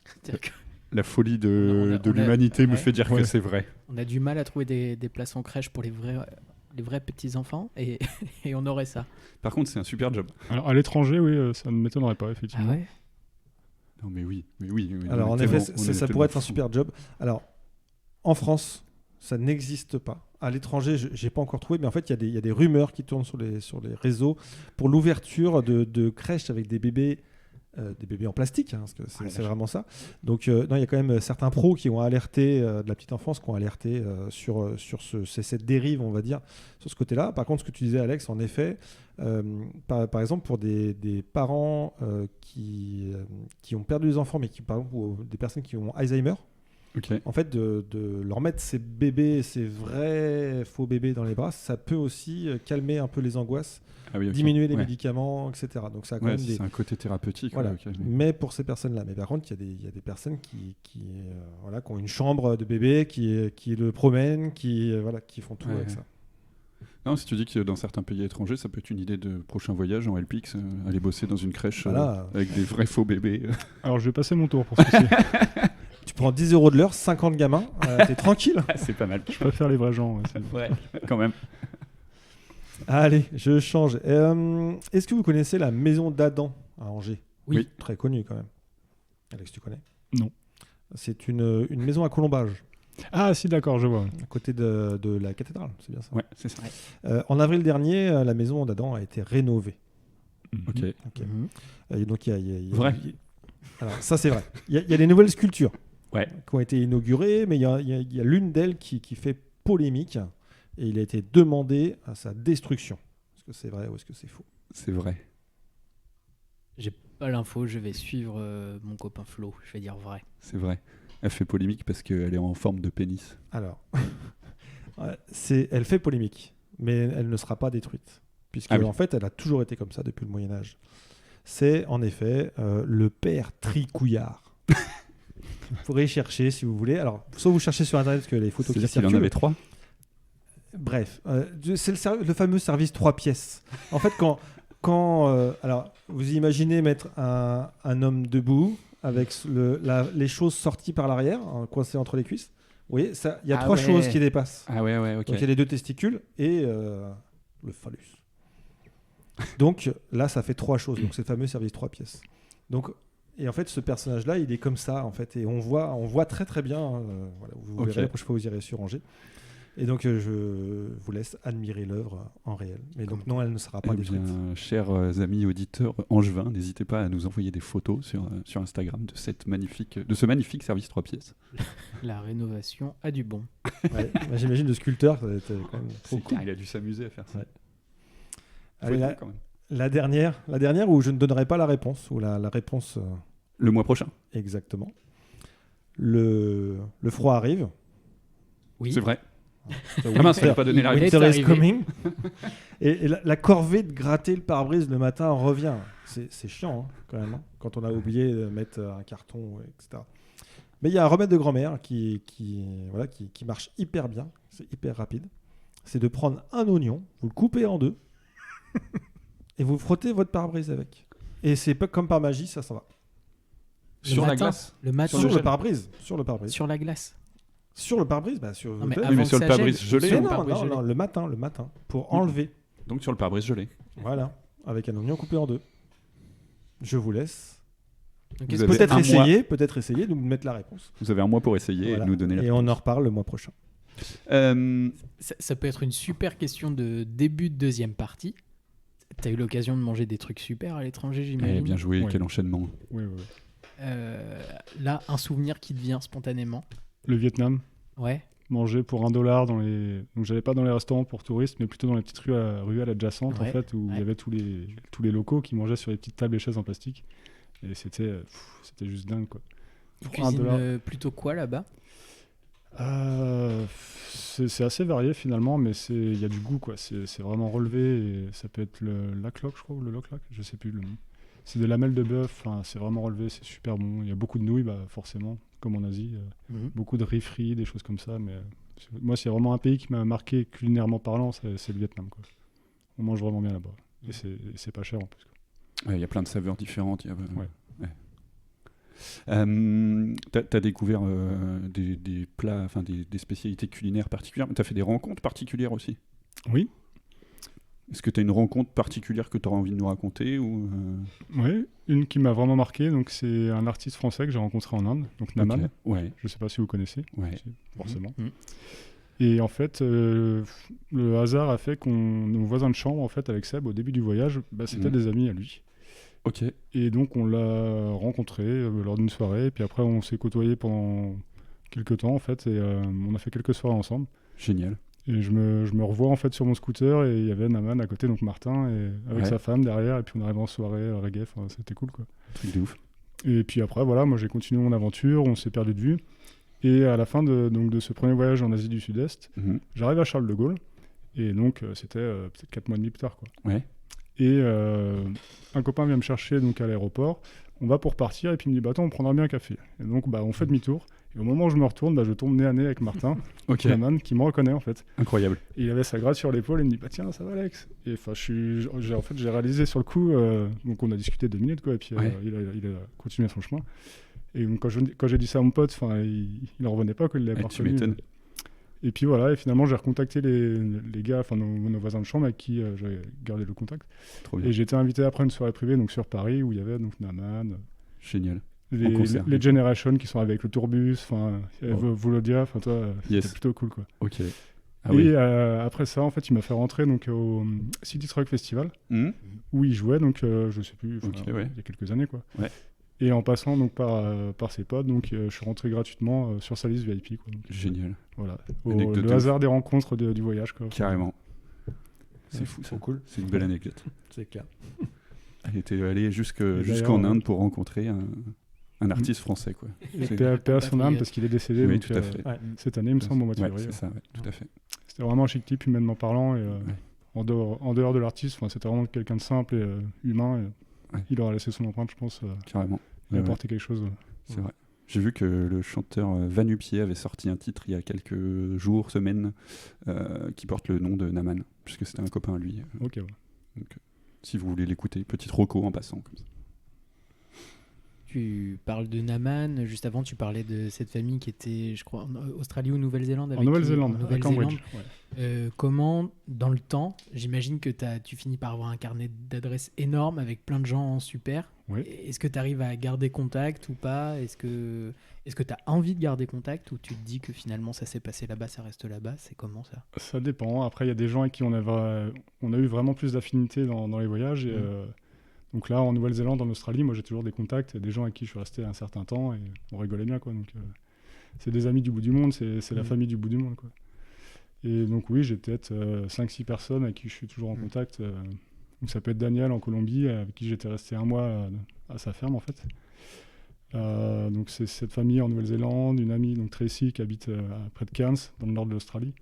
C'est-à-dire que La folie On de a- l'humanité me ouais. fait dire Ouais. que c'est vrai. on a du mal à trouver des places en crèche pour les vrais petits-enfants et, et on aurait ça. Par contre, c'est un super job. Alors à l'étranger, oui, ça ne m'étonnerait pas, Ah effectivement. ouais. Non, mais oui. Mais oui. Alors, on en est effet, tellement- on est ça tellement pourrait être un fous. super job. Alors, en France, ça n'existe pas. À l'étranger, je n'ai pas encore trouvé, mais en fait, il y a des rumeurs qui tournent sur les réseaux pour l'ouverture de crèches avec des bébés en plastique, hein, parce que c'est la c'est vache. vraiment ça. Donc, non, il y a quand même certains pros qui ont alerté de la petite enfance, qui ont alerté sur cette dérive, on va dire, sur ce côté-là. Par contre, ce que tu disais, Alex, en effet, par exemple, pour des parents qui ont perdu des enfants, mais par exemple, ou des personnes qui ont Alzheimer, Ok. en fait, de leur mettre ces bébés, ces vrais faux bébés dans les bras, ça peut aussi calmer un peu les angoisses, Ah oui, ok. diminuer les Ouais. médicaments, etc. Donc ça a quand Ouais, même des... c'est un côté thérapeutique. Voilà. ouais, ok. Mais pour ces personnes-là. Mais par contre, il y a des personnes qui ont une chambre de bébé, qui le promènent, qui font tout Ouais, avec ouais. ça. Non, si tu dis que dans certains pays étrangers, ça peut être une idée de prochain voyage en LPX, aller bosser dans une crèche Voilà. avec des vrais faux bébés. Alors je vais passer mon tour pour ceci. Tu prends 10 € de l'heure, 50 gamins, t'es tranquille. c'est pas mal. Je préfère les vrais gens. Ouais, c'est- Ouais, quand même. Allez, je change. Est-ce que vous connaissez la maison d'Adam à Angers? Oui. Très connue quand même. Alex, tu connais? Non. C'est une maison à Colombage, Ah si, d'accord, je vois. à côté de la cathédrale, c'est bien ça. Ouais, c'est ça. En avril dernier, la maison d'Adam a été rénovée. Ok. Ok. Mhm. Et donc, Vrai. Alors, ça, c'est vrai. Il y a des nouvelles sculptures Ouais. qui ont été inaugurées, mais il y a l'une d'elles qui fait polémique et il a été demandé à sa destruction. Est-ce que c'est vrai ou est-ce que c'est faux? C'est vrai. J'ai pas l'info, je vais suivre mon copain Flo. Je vais dire vrai. C'est vrai. Elle fait polémique parce qu'elle est en forme de pénis. Alors, elle fait polémique, mais elle ne sera pas détruite, puisque Ah oui. en fait, elle a toujours été comme ça depuis le Moyen Âge. C'est en effet le père Tricouillard. Vous pourrez y chercher si vous voulez. Alors, soit vous cherchez sur Internet, parce que les photos qui C'est-à-dire qu'il en circulent. avait 3. Bref, c'est le fameux service 3 pièces. En fait, alors, vous imaginez mettre un homme debout avec les choses sorties par l'arrière, hein, coincées entre les cuisses. Vous voyez, il y a Ah 3 ouais. choses qui dépassent. Ah ouais, ok. Donc il y a les 2 testicules et le phallus. Donc là, ça fait 3 choses. Donc c'est le fameux service 3 pièces. Donc, et en fait, ce personnage-là, il est comme ça, en fait. Et on voit très très bien. Hein, voilà, vous Ok. verrez la prochaine fois, vous irez sur Angers. Et donc, je vous laisse admirer l'œuvre en réel. Mais donc, non, elle ne sera pas Eh détruite. bien, chers amis auditeurs angevins, n'hésitez pas à nous envoyer des photos sur Instagram de ce magnifique service 3 pièces. La rénovation a du bon. Ouais, bah, j'imagine le sculpteur, ça va être quand même trop C'est cool. clair, il a dû s'amuser à faire ça. Ouais. Faut Allez, être la, bon, quand même. la dernière où je ne donnerai pas la réponse, ou la réponse Le mois prochain. exactement. Le froid arrive. Oui. C'est vrai. The Ah mince, winter- fallait pas donner la Il winter est is arrivé. coming. Et la corvée de gratter le pare-brise le matin revient. C'est chiant, hein, quand même, hein, quand on a oublié de mettre un carton, etc. Mais il y a un remède de grand-mère qui marche hyper bien, c'est hyper rapide. C'est de prendre un oignon, vous le coupez en 2 et vous frottez votre pare-brise avec. Et c'est pas comme par magie, ça s'en va. Sur la matin. glace. Le matin. Sur le pare-brise. Sur le pare-brise. Sur la glace. Sur le pare-brise, bah sur. Non, mais l'hôtel. Oui, mais avant sur que le ça pare-brise gèle, gelé. sur Mais le non, pare-brise gelé. le matin, pour enlever. Donc sur le pare-brise gelé. Voilà, avec un oignon coupé en deux. Je vous laisse. Donc, Vous est-ce avez que- Peut-être essayer de nous mettre la réponse. Vous avez un mois pour essayer Voilà. et nous donner la Et on en reparle le mois prochain. Ça peut être une super question de début de deuxième partie. T'as eu l'occasion de manger des trucs super à l'étranger, j'imagine. Bien joué, Ouais. quel enchaînement. Oui, oui. Là, un souvenir qui te vient spontanément. Le Vietnam, Ouais. manger pour $1 dans les. Donc j'allais pas dans les restaurants pour touristes, mais plutôt dans les petites ruelles adjacentes, Ouais, en fait, où il ouais. y avait tous les locaux qui mangeaient sur les petites tables et chaises en plastique. Et c'était juste dingue, quoi. Ils Pour cuisinent $1. plutôt quoi là-bas? C'est assez varié finalement, mais il y a du goût, quoi. C'est vraiment relevé et ça peut être le lac-loc, je crois, ou le loc-lac, je sais plus le nom. C'est des lamelles de bœuf, c'est vraiment relevé, c'est super bon. Il y a beaucoup de nouilles, bah, forcément, comme en Asie. Beaucoup de riz frit, des choses comme ça. Mais moi, c'est vraiment un pays qui m'a marqué culinairement parlant, c'est le Vietnam, quoi. On mange vraiment bien là-bas. Et c'est pas cher en plus, quoi. Il y a plein de saveurs différentes. Ouais. T'as découvert des plats, enfin des spécialités culinaires particulières, mais t'as fait des rencontres particulières aussi. Oui. Est-ce que t'as une rencontre particulière que t'auras envie de nous raconter ou Oui, une qui m'a vraiment marqué, donc c'est un artiste français que j'ai rencontré en Inde, donc Naman. Ok. Ouais. Je sais pas si vous connaissez, Ouais. si, forcément. Mhm. Et en fait, le hasard a fait nos voisins de chambre, en fait, avec Seb, au début du voyage, c'était Mhm. des amis à lui. Ok. Et donc on l'a rencontré lors d'une soirée, et puis après on s'est côtoyés pendant quelques temps, en fait, et on a fait quelques soirées ensemble. Génial. Et je me revois en fait sur mon scooter, et il y avait Naman à côté, donc Martin, et avec Ouais. sa femme derrière, et puis on arrive en soirée reggae, c'était cool, quoi. Truc de ouf. Et puis après, voilà, moi j'ai continué mon aventure, on s'est perdu de vue. Et à la fin de ce premier voyage en Asie du Sud-Est, Mhm. j'arrive à Charles de Gaulle. Et donc c'était peut-être 4 mois et demi plus tard, quoi. Ouais. Et un copain vient me chercher donc, à l'aéroport. On va pour partir, et puis il me dit, attends, on prendra bien un café. Et donc on fait demi-tour. Et au moment où je me retourne, je tombe nez à nez avec Martin, Ok. Naman, qui me reconnaît en fait. Incroyable. Et il avait sa gratte sur l'épaule et il me dit, tiens, ça va Alex. Et j'ai réalisé sur le coup, donc on a discuté 2 minutes, quoi, et puis Ouais. il a continué son chemin. Et donc, quand j'ai dit ça à mon pote, il en revenait pas qu'il l'avait Ouais, pas tu reconnu. m'étonnes. Et puis voilà, et finalement j'ai recontacté les gars, nos voisins de chambre avec qui j'avais gardé le contact. Trop bien. Et j'ai été invité après à une soirée privée donc sur Paris où il y avait donc Naman, Génial. les concert. Generation qui sont avec le tourbus, il y avait Oh. Volodia, toi, Yes. c'était plutôt cool, quoi. Ok. Ah Et oui. après ça, en fait, il m'a fait rentrer donc au City Truck Festival Mhm. où il jouait, donc je sais plus, Ok, ouais. il y a quelques années, quoi. Ouais. Et en passant donc par ses potes, donc je suis rentré gratuitement sur sa liste VIP, quoi. Donc, Génial. voilà, Anecdote le de hasard des rencontres du voyage, quoi. Carrément. C'est Ouais, fou ça. trop cool. C'est une belle anecdote. C'est clair. Elle était allée jusqu'en d'ailleurs, Inde pour rencontrer un artiste français, quoi. C'est- Paix à son âme parce qu'il est décédé Oui, donc, tout à fait. Ouais. cette année, il me semble, au mois de Ouais, février. c'est ça, ouais, tout à fait. C'était vraiment un chic type, humainement parlant, et en dehors de l'artiste, c'était vraiment quelqu'un de simple et humain. Et Ouais. il aura laissé son empreinte, je pense, Carrément. et Ouais, ouais, apporté quelque chose. c'est vrai. J'ai vu que le chanteur Vanupier avait sorti un titre il y a quelques jours, semaines, qui porte le nom de Naman, puisque c'était un copain à lui. Ok, ouais. Donc, si vous voulez l'écouter, petite roco en passant. Comme ça. Tu parles de Naman, juste avant tu parlais de cette famille qui était, je crois, en Australie ou Nouvelle-Zélande. En avec Nouvelle-Zélande, qui- en à Cambridge. Nouvelle-Zélande. Ouais. Comment, dans le temps, j'imagine que tu finis par avoir un carnet d'adresses énorme avec plein de gens super. Oui. Est-ce que tu arrives à garder contact ou pas? Est-ce que tu as envie de garder contact ou tu te dis que finalement ça s'est passé là-bas, ça reste là-bas? C'est comment ça? Ça dépend. Après, il y a des gens avec qui on a eu vraiment plus d'affinité dans les voyages. Et, donc là, en Nouvelle-Zélande, en Australie, moi j'ai toujours des contacts, et des gens avec qui je suis resté un certain temps et on rigolait bien, quoi. Donc c'est des amis du bout du monde, c'est la famille du bout du monde, quoi. Et donc oui, j'ai peut-être 5-6 personnes avec qui je suis toujours en contact. Donc ça peut être Daniel en Colombie, avec qui j'étais resté 1 mois à sa ferme, en fait. Donc c'est cette famille en Nouvelle-Zélande, une amie, donc Tracy, qui habite près de Cairns, dans le nord de l'Australie.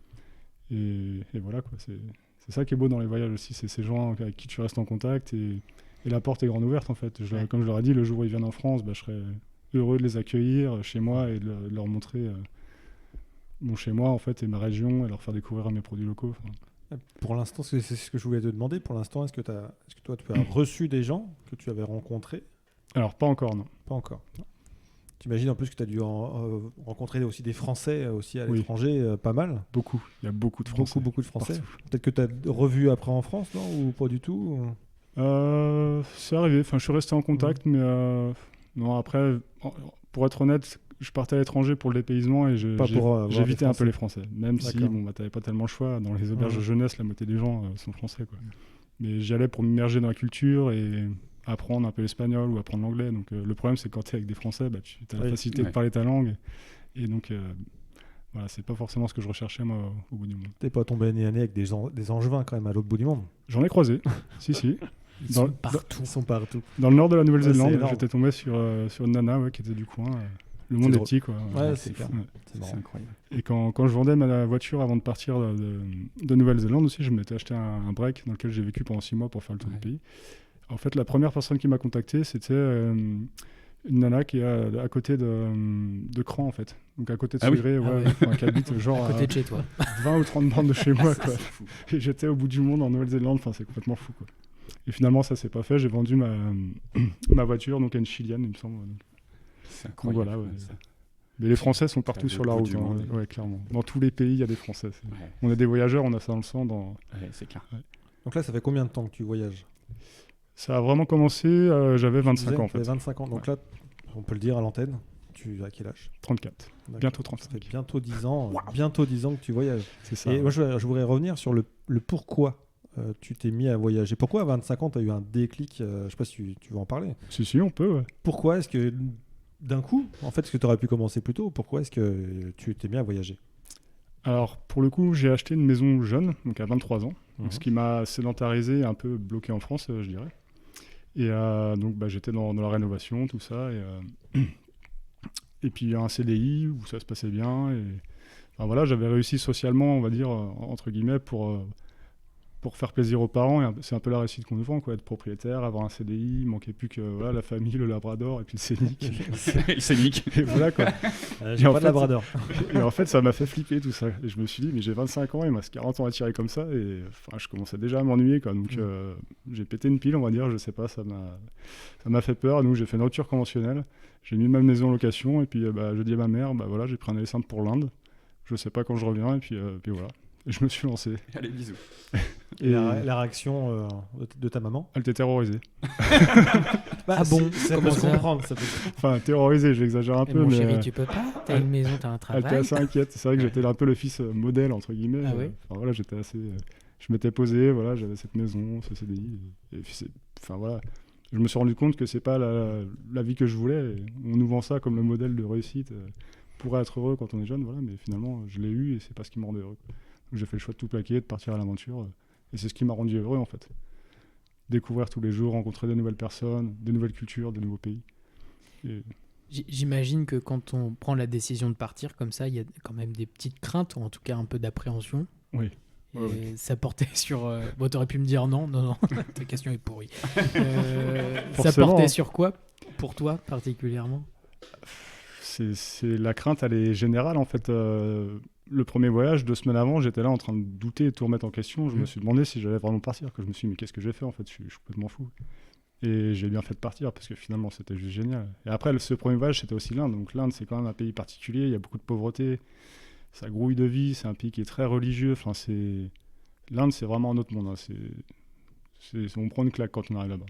Et voilà, quoi. C'est ça qui est beau dans les voyages aussi, c'est ces gens avec qui tu restes en contact, et la porte est grande ouverte, en fait. Comme je leur ai dit, le jour où ils viennent en France, je serais heureux de les accueillir chez moi et de leur montrer mon chez moi, en fait, et ma région, et leur faire découvrir mes produits locaux. Pour l'instant, c'est ce que je voulais te demander. Pour l'instant, est-ce que toi, tu as reçu des gens que tu avais rencontrés? Alors, pas encore, non. Pas encore. T'imagines en plus que tu as dû rencontrer aussi des Français aussi à Oui. l'étranger, pas mal. Beaucoup. Il y a beaucoup de Français. Beaucoup de Français. Partout. Peut-être que tu as revu après en France, non? Ou pas du tout? C'est arrivé. Enfin, je suis resté en contact, mais non, après, pour être honnête, je partais à l'étranger pour le dépaysement et Pas pour, voir j'évitais des un peu les Français. Même si, D'accord. bon, t'avais pas tellement le choix. Dans les auberges Mhm. de jeunesse, la moitié des gens sont français, quoi. Mais j'y allais pour m'immerger dans la culture et apprendre un peu l'espagnol ou apprendre l'anglais. Donc le problème, c'est que quand tu es avec des Français, bah, tu as la Oui. facilité de parler ta langue. Et donc, voilà, c'est pas forcément ce que je recherchais, moi, au bout du monde. T'es pas tombé nez à nez avec des Angevins quand même à l'autre bout du monde. J'en ai croisé, si. Ils Dans- sont partout. Ils sont partout. Dans le nord de la Ouais, c'est Nouvelle-Zélande, énorme. j'étais tombé sur une nana qui était du coin. Le monde est drôle. petit, quoi. Ouais, c'est clair. Ouais. C'est marrant. C'est incroyable. Et quand je vendais ma voiture avant de partir de Nouvelle-Zélande aussi, je m'étais acheté un break dans lequel j'ai vécu pendant 6 mois pour faire le tour du pays. En fait, la première personne qui m'a contacté, c'était une nana qui est à côté de Cran, en fait. Donc à côté de Ah oui. Segré, Ah ouais. enfin, qui habite genre À côté de chez toi. 20 ou 30 bornes de chez moi, quoi. Et j'étais au bout du monde en Nouvelle-Zélande, enfin, c'est complètement fou, quoi. Et finalement, ça s'est pas fait. J'ai vendu ma voiture donc à une Chilienne, il me semble. Donc, C'est incroyable. voilà, ouais. ça. Mais les Français sont partout T'as sur le la bout route, du monde. ouais, clairement. Dans tous les pays, il y a des Français. Ouais, On est des voyageurs, on a ça dans le sang. c'est clair. Donc là, ça fait combien de temps que tu voyages? Ça a vraiment commencé, j'avais 25 ans en Tu avais fait. 25 ans. Donc là, on peut le dire à l'antenne. Tu as quel âge? 34. D'accord. Bientôt Ça 35. fait bientôt 10 ans. Bientôt 10 ans que tu voyages. C'est ça. Et moi, je voudrais revenir sur le pourquoi tu t'es mis à voyager. Pourquoi à 25 ans, tu as eu un déclic? Je sais pas si tu veux en parler. Si, on peut, ouais. Pourquoi est-ce que d'un coup, en fait, est-ce que tu aurais pu commencer plus tôt? Pourquoi est-ce que tu t'es mis à voyager? Alors, pour le coup, j'ai acheté une maison jeune, donc à 23 ans, Mhm. ce qui m'a sédentarisé, un peu bloqué en France, je dirais. Et donc, j'étais dans la rénovation, tout ça. Et puis, un CDI où ça se passait bien. Et enfin, voilà, j'avais réussi socialement, on va dire, entre guillemets, pour faire plaisir aux parents. Et c'est un peu la réussite qu'on nous vend, quoi, être propriétaire, avoir un CDI. Il manquait plus que voilà, la famille, le Labrador et puis le Scénic. C'est Nick. Et voilà, quoi. J'ai Et en pas de fait, labrador. Et en fait, ça m'a fait flipper tout ça. Et je me suis dit, mais j'ai 25 ans, il me reste 40 ans à tirer comme ça. Et enfin, je commençais déjà à m'ennuyer, quoi. Donc, j'ai pété une pile, on va dire. Je sais pas, ça m'a fait peur. Donc, j'ai fait une rupture conventionnelle. J'ai mis ma maison en location. Et puis, je dis à ma mère, voilà, j'ai pris un aller simple pour l'Inde. Je sais pas quand je reviens. Et puis voilà. Et je me suis lancé. Allez, bisous. Et la réaction de ta maman? Elle était terrorisée. Ah bon? Ça Comment peut se ça comprendre. Enfin, terrorisée, j'exagère un Mais peu. mon mais chéri, tu peux pas? T'as une maison, t'as un elle était travail. assez inquiète. C'est vrai que j'étais un peu le fils modèle, entre guillemets. Ah ouais? Enfin, voilà, j'étais assez. Je m'étais posé, voilà, j'avais cette maison, ce CDI. Et puis, enfin, voilà. Je me suis rendu compte que c'est pas la vie que je voulais. Et on nous vend ça comme le modèle de réussite pour être heureux quand on est jeune, voilà. Mais finalement, je l'ai eu et c'est pas ce qui me rendait heureux. Donc, j'ai fait le choix de tout plaquer, de partir à l'aventure. Et c'est ce qui m'a rendu heureux, en fait. Découvrir tous les jours, rencontrer de nouvelles personnes, de nouvelles cultures, de nouveaux pays. Et J'imagine que quand on prend la décision de partir comme ça, il y a quand même des petites craintes, ou en tout cas un peu d'appréhension. oui. Et Ouais, ça portait sur... Bon, t'aurais pu me dire non, ta question est pourrie. Ça Forcément, portait hein. sur quoi, pour toi particulièrement? C'est la crainte, elle est générale, en fait. Le premier voyage, 2 semaines avant, j'étais là en train de douter et de tout remettre en question. Je me suis demandé si j'allais vraiment partir. Que je me suis dit, mais qu'est-ce que j'ai fait, en fait? Je suis complètement fou. Et j'ai bien fait de partir parce que finalement, c'était juste génial. Et après, ce premier voyage, c'était aussi l'Inde. Donc l'Inde, c'est quand même un pays particulier. Il y a beaucoup de pauvreté. Ça grouille de vie. C'est un pays qui est très religieux. Enfin, l'Inde, c'est vraiment un autre monde, hein. On prend une claque quand on arrive là-bas.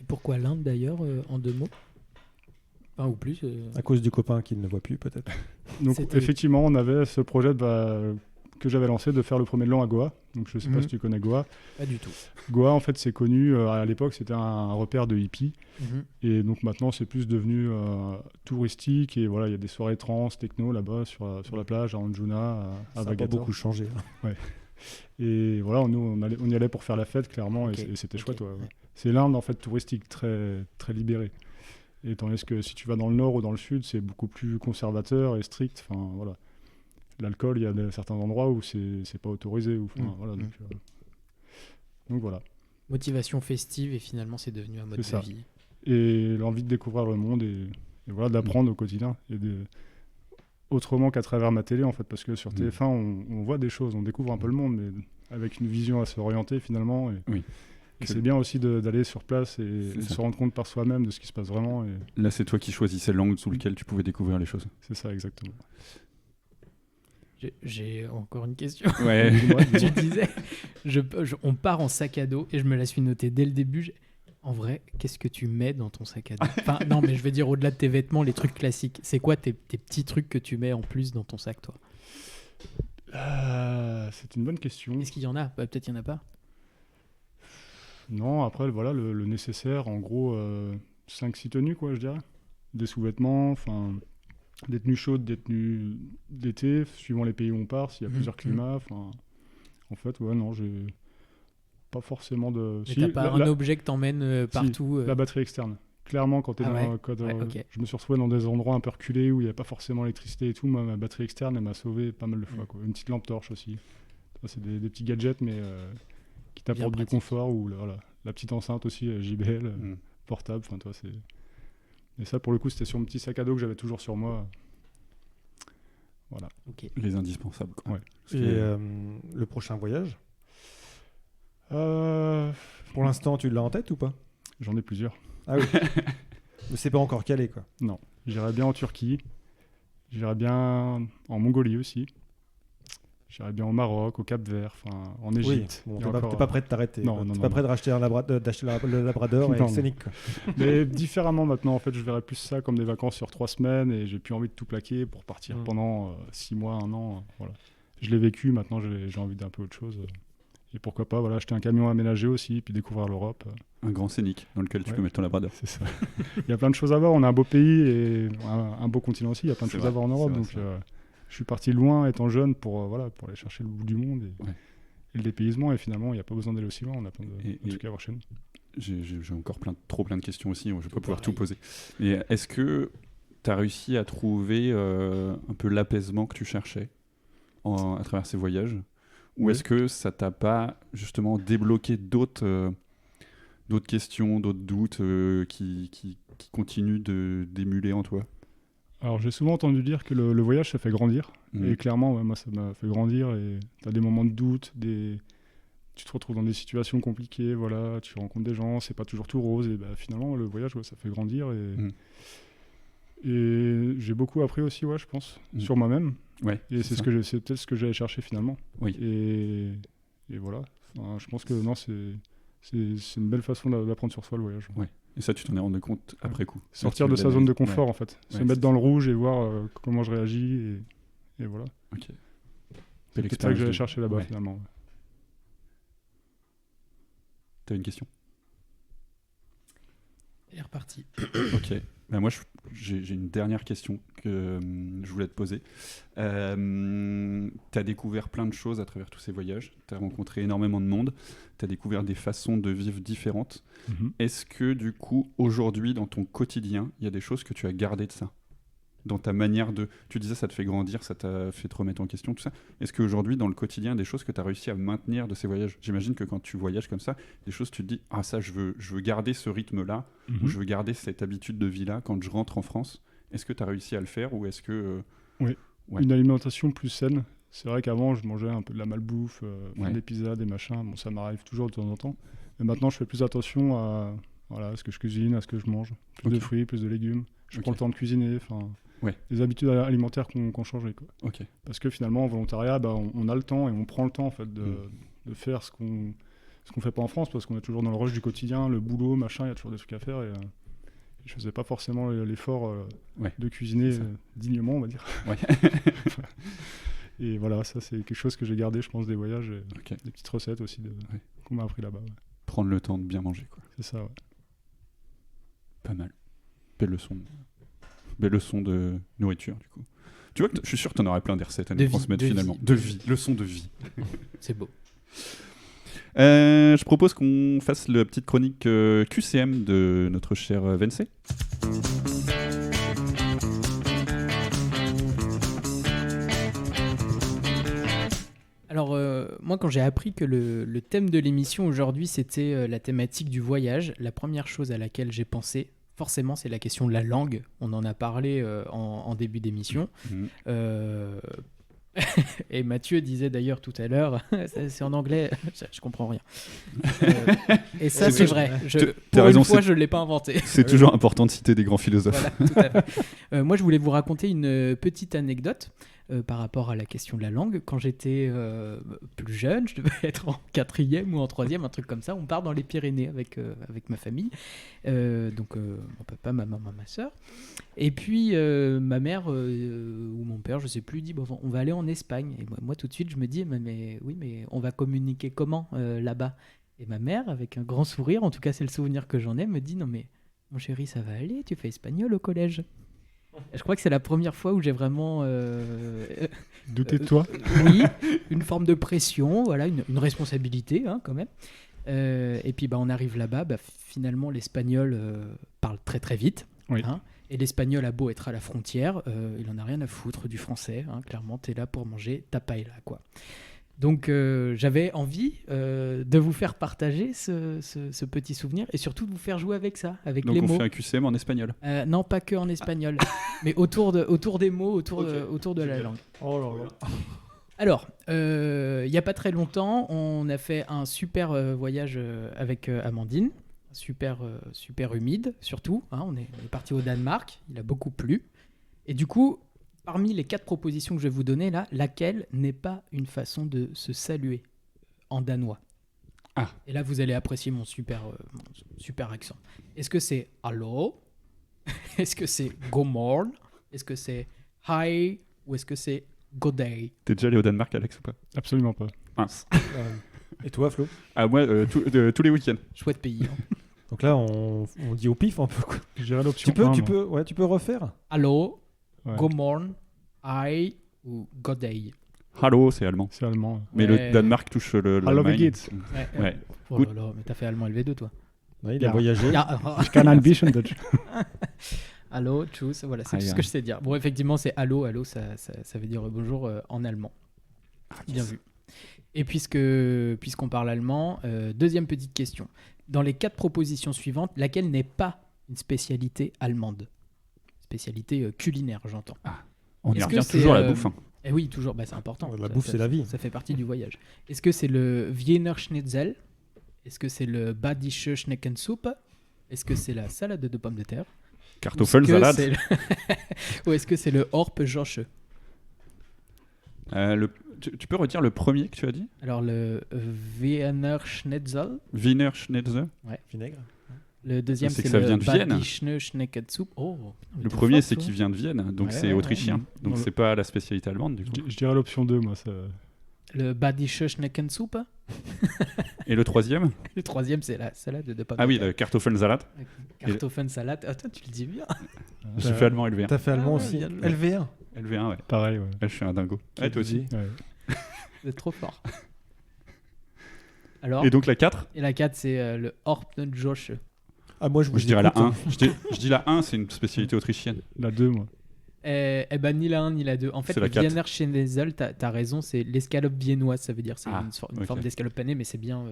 Et pourquoi l'Inde d'ailleurs, en 2 mots? Enfin, ou plus À cause du copain qui ne voit plus, peut-être. Donc C'était- effectivement, on avait ce projet que j'avais lancé de faire le premier long à Goa. Donc je sais pas Mhm. si tu connais Goa. Pas du tout. Goa, en fait, c'est connu. À l'époque, c'était un repère de hippies. Mhm. Et donc maintenant, c'est plus devenu touristique. Et voilà, il y a des soirées trans, techno là-bas sur la plage, à Anjuna, à Ça n'a pas Vagator. beaucoup changé. Et voilà, nous, on y allait pour faire la fête, clairement. Ok, Et c'était ok, chouette. Ouais. ouais. C'est l'Inde, en fait, touristique, très, très libérée. Et tandis que si tu vas dans le nord ou dans le sud, c'est beaucoup plus conservateur et strict. Enfin, voilà. L'alcool, il y a certains endroits où c'est pas autorisé. Voilà, donc voilà. Motivation festive et finalement c'est devenu un mode C'est de ça. vie. Et l'envie de découvrir le monde et voilà, d'apprendre au quotidien. Autrement qu'à travers ma télé, en fait, parce que sur TF1, on voit des choses, on découvre un peu le monde, mais avec une vision assez orientée finalement. Oui. Et c'est bien aussi d'aller sur place et de se rendre compte par soi-même de ce qui se passe vraiment. Et... Là, c'est toi qui choisissais l'angle sous lequel tu pouvais découvrir les choses. C'est ça, exactement. J'ai encore une question. Ouais. Tu disais, on part en sac à dos et je me la suis notée dès le début. En vrai, qu'est-ce que tu mets dans ton sac à dos? Enfin, non, mais je veux dire, au-delà de tes vêtements, les trucs classiques. C'est quoi tes petits trucs que tu mets en plus dans ton sac, toi? C'est une bonne question. Est-ce qu'il y en a? Peut-être il n'y en a pas. Non, après, voilà, le nécessaire, en gros, 5-6 tenues, quoi, je dirais. Des sous-vêtements, enfin, des tenues chaudes, des tenues d'été, suivant les pays où on part, s'il y a plusieurs climats. Enfin, en fait, ouais, non, j'ai pas forcément de... Mais t'as pas un objet que t'emmènes partout La batterie externe. Clairement, quand t'es okay. Je me suis retrouvé dans des endroits un peu reculés où il n'y avait pas forcément l'électricité et tout. Moi, ma batterie externe, elle m'a sauvé pas mal de fois. Quoi. Une petite lampe torche aussi. Ça, c'est des petits gadgets, mais qui t'apportent du confort. Ou la petite enceinte aussi, JBL, portable. Enfin, toi, c'est... Et ça, pour le coup, c'était sur mon petit sac à dos que j'avais toujours sur moi. Voilà. Okay. Les indispensables. Quoi. Ouais. Et le prochain voyage Pour l'instant, tu l'as en tête ou pas? J'en ai plusieurs. Ah oui. Mais c'est pas encore calé, quoi. Non. J'irais bien en Turquie. J'irais bien en Mongolie aussi. J'irais bien au Maroc, au Cap-Vert, en Égypte. Oui, bon, t'es pas prêt de t'arrêter. Non, t'es pas prêt de racheter d'acheter le Labrador avec Scénic. Mais différemment maintenant, en fait, je verrais plus ça comme des vacances sur 3 semaines et j'ai plus envie de tout plaquer pour partir pendant 6 mois, 1 an. Voilà. Je l'ai vécu, maintenant j'ai envie d'un peu autre chose. Et pourquoi pas acheter un camion aménagé aussi, puis découvrir l'Europe. Un grand Scénic dans lequel tu peux mettre ton Labrador. C'est ça. Il y a plein de choses à voir. On a un beau pays et un beau continent aussi. Il y a plein de choses à voir en Europe. Donc, je suis parti loin étant jeune pour aller chercher le bout du monde et le dépaysement. Et finalement, il n'y a pas besoin d'aller aussi loin. On a plein de trucs à voir chez nous. J'ai encore trop plein de questions aussi. Je ne vais pas pouvoir tout poser. Mais est-ce que tu as réussi à trouver un peu l'apaisement que tu cherchais à travers ces voyages? Ou est-ce que ça t'a pas justement débloqué d'autres questions, d'autres doutes qui continuent d'émuler en toi? Alors j'ai souvent entendu dire que le voyage ça fait grandir. Et clairement, moi ça m'a fait grandir. Et tu as des moments de doute, tu te retrouves dans des situations compliquées, voilà, tu rencontres des gens, c'est pas toujours tout rose. Et finalement, le voyage, ça fait grandir. Et j'ai beaucoup appris aussi, je pense, sur moi-même. Ouais, et c'est peut-être ce que j'allais chercher finalement. Oui. Et voilà. Enfin, je pense que non, c'est une belle façon d'apprendre sur soi le voyage. Ouais. Et ça, tu t'en es rendu compte après coup. Sortir de sa zone de confort en fait. Se mettre dans le rouge et voir comment je réagis. Et voilà. Ok. C'est peut-être ça que j'allais chercher là-bas finalement. T'as une question? Elle est repartie. Ok. Moi, j'ai une dernière question que je voulais te poser. Tu as découvert plein de choses à travers tous ces voyages. Tu as rencontré énormément de monde. Tu as découvert des façons de vivre différentes. Est-ce que, du coup, aujourd'hui, dans ton quotidien, il y a des choses que tu as gardées de ça? Dans ta manière de... Tu disais, ça te fait grandir, ça t'a fait te remettre en question, tout ça. Est-ce qu'aujourd'hui, dans le quotidien, il y a des choses que tu as réussi à maintenir de ces voyages? J'imagine que quand tu voyages comme ça, des choses, tu te dis, ah ça, je veux garder ce rythme-là, ou je veux garder cette habitude de vie-là quand je rentre en France. Est-ce que tu as réussi à le faire, ou est-ce que... Oui, une alimentation plus saine. C'est vrai qu'avant, je mangeais un peu de la malbouffe, des pizzas, des machins. Bon, ça m'arrive toujours de temps en temps. Mais maintenant, je fais plus attention à ce que je cuisine, à ce que je mange. Plus de fruits, plus de légumes. Je prends le temps de cuisiner, des habitudes alimentaires qu'on changeait. Quoi. Okay. Parce que finalement, en volontariat, on a le temps et on prend le temps en fait, de faire ce qu'on fait pas en France, parce qu'on est toujours dans le rush du quotidien, le boulot, machin, il y a toujours des trucs à faire. Et je faisais pas forcément l'effort de cuisiner dignement, on va dire. Ouais. Et voilà, ça c'est quelque chose que j'ai gardé, je pense, des voyages, et des petites recettes aussi qu'on m'a appris là-bas. Ouais. Prendre le temps de bien manger, quoi. C'est ça, ouais. Pas mal. Belle leçon de nourriture, du coup. Tu vois que je suis sûr que tu en aurais plein des recettes à nous transmettre finalement. De vie, leçon de vie. C'est beau. Je propose qu'on fasse la petite chronique QCM de notre cher Vencé. Alors, moi, quand j'ai appris que le thème de l'émission aujourd'hui, c'était la thématique du voyage, la première chose à laquelle j'ai pensé, forcément, c'est la question de la langue. On en a parlé en début d'émission. Et Mathieu disait d'ailleurs tout à l'heure, c'est en anglais, je comprends rien. Et ça, c'est vrai. T'as Pour raison, une fois, je ne l'ai pas inventé. C'est toujours important de citer des grands philosophes. Voilà, tout à fait. Moi, je voulais vous raconter une petite anecdote par rapport à la question de la langue. Quand j'étais plus jeune, je devais être en 4e ou en 3e, un truc comme ça. On part dans les Pyrénées avec ma famille. Donc, mon papa, ma maman, ma soeur. Et puis, ma mère ou mon père, je ne sais plus, dit bon, on va aller en Espagne. Et moi, tout de suite, je me dis mais on va communiquer comment là-bas? Et ma mère, avec un grand sourire, en tout cas, c'est le souvenir que j'en ai, me dit non, mais mon chéri, ça va aller, tu fais espagnol au collège. Je crois que c'est la première fois où j'ai vraiment Douter de toi. oui, une forme de pression, voilà, une responsabilité hein, quand même. Et puis on arrive là-bas, finalement l'espagnol parle très très vite. Oui. Hein, et l'espagnol a beau être à la frontière, il en a rien à foutre du français. Hein, clairement, t'es là pour manger ta paella, quoi. Donc j'avais envie de vous faire partager ce petit souvenir et surtout de vous faire jouer avec ça, avec Donc les on mots. fait un QCM en espagnol. Non, pas que en espagnol, mais autour des mots, autour de la langue. Oh là là. Alors, il n'y a pas très longtemps, on a fait un super voyage avec Amandine, super humide surtout. Hein, on est parti au Danemark, il a beaucoup plu. Et du coup, parmi les 4 propositions que je vais vous donner là, laquelle n'est pas une façon de se saluer en danois? Ah. Et là, vous allez apprécier mon super accent. Est-ce que c'est hallo? Est-ce que c'est god morgen? Est-ce que c'est hi? Ou est-ce que c'est god day? T'es déjà allé au Danemark, Alex, ou pas? Absolument pas. Mince. Et toi, Flo? Ah, moi, tous les week-ends. Chouette pays. Hein. Donc là, on dit au pif un peu. Quoi. Je dirais l'option Tu peux, 1, tu moi. peux, tu peux refaire. Hallo, Ouais. god morgen, hi ou god day? Hallo, c'est allemand. C'est allemand. Mais Ouais. le Danemark touche Hallo, l'Allemagne. wie geht's? Ouais. Oh là là, mais t'as fait allemand LV2 toi. Ouais, il a Ja. voyagé. Ich kann ein bisschen Deutsch. Hallo, tschüss, voilà, c'est Ah, tout ce ja. que je sais dire. Bon, effectivement, c'est hallo, ça veut dire bonjour en allemand. Bien yes. vu. Et puisqu'on parle allemand, deuxième petite question. Dans les 4 propositions suivantes, laquelle n'est pas une spécialité allemande? Spécialité culinaire, j'entends. On y Est-ce que revient c'est, toujours à la bouffe. Hein. Eh oui, toujours, c'est important. La bouffe, c'est la vie. Ça fait partie du voyage. Est-ce que c'est le Wiener Schnitzel? Est-ce que c'est le Badische Schneckensuppe? Est-ce que c'est la salade de pommes de terre? Kartoffelsalat. Ou est-ce que c'est le Horpjosche? Tu peux redire le premier que tu as dit? Alors le Wiener Schnitzel. Wiener Schnitzel. Vinaigre. Le deuxième, C'est c'est que ça le vient de Vienne. Badische Schneckensuppe. Oh, Le premier, c'est qui vient de Vienne, donc Ouais, c'est ouais, autrichien. ouais. Donc Ouais. c'est pas la spécialité allemande du coup. Je dirais l'option 2, moi. Ça... Le Badische Schneckensuppe. Et le troisième? Le troisième, c'est la salade de pommes Ah de oui, terre. le Kartoffelsalat. Kartoffelsalat. Attends, tu le dis bien. J'ai fait allemand LV1. T'as fait allemand Ah ouais, aussi. bien joué. LV1. LV1, ouais. Pareil, ouais. Là, je suis un dingo. Ouais, toi aussi. Ouais. Vous êtes trop fort. Alors, Et donc la 4? et la 4, c'est le Horpjosche. Ah, moi, je vous Je dirais la écoute. 1. Je dis la 1, c'est une spécialité autrichienne. La 2, moi. Eh ben, ni la 1 ni la 2. En fait, C'est le la 4. Wiener Schnitzel, t'as raison, c'est l'escalope viennoise, ça veut dire. C'est Ah, une ok. forme d'escalope panée, mais c'est bien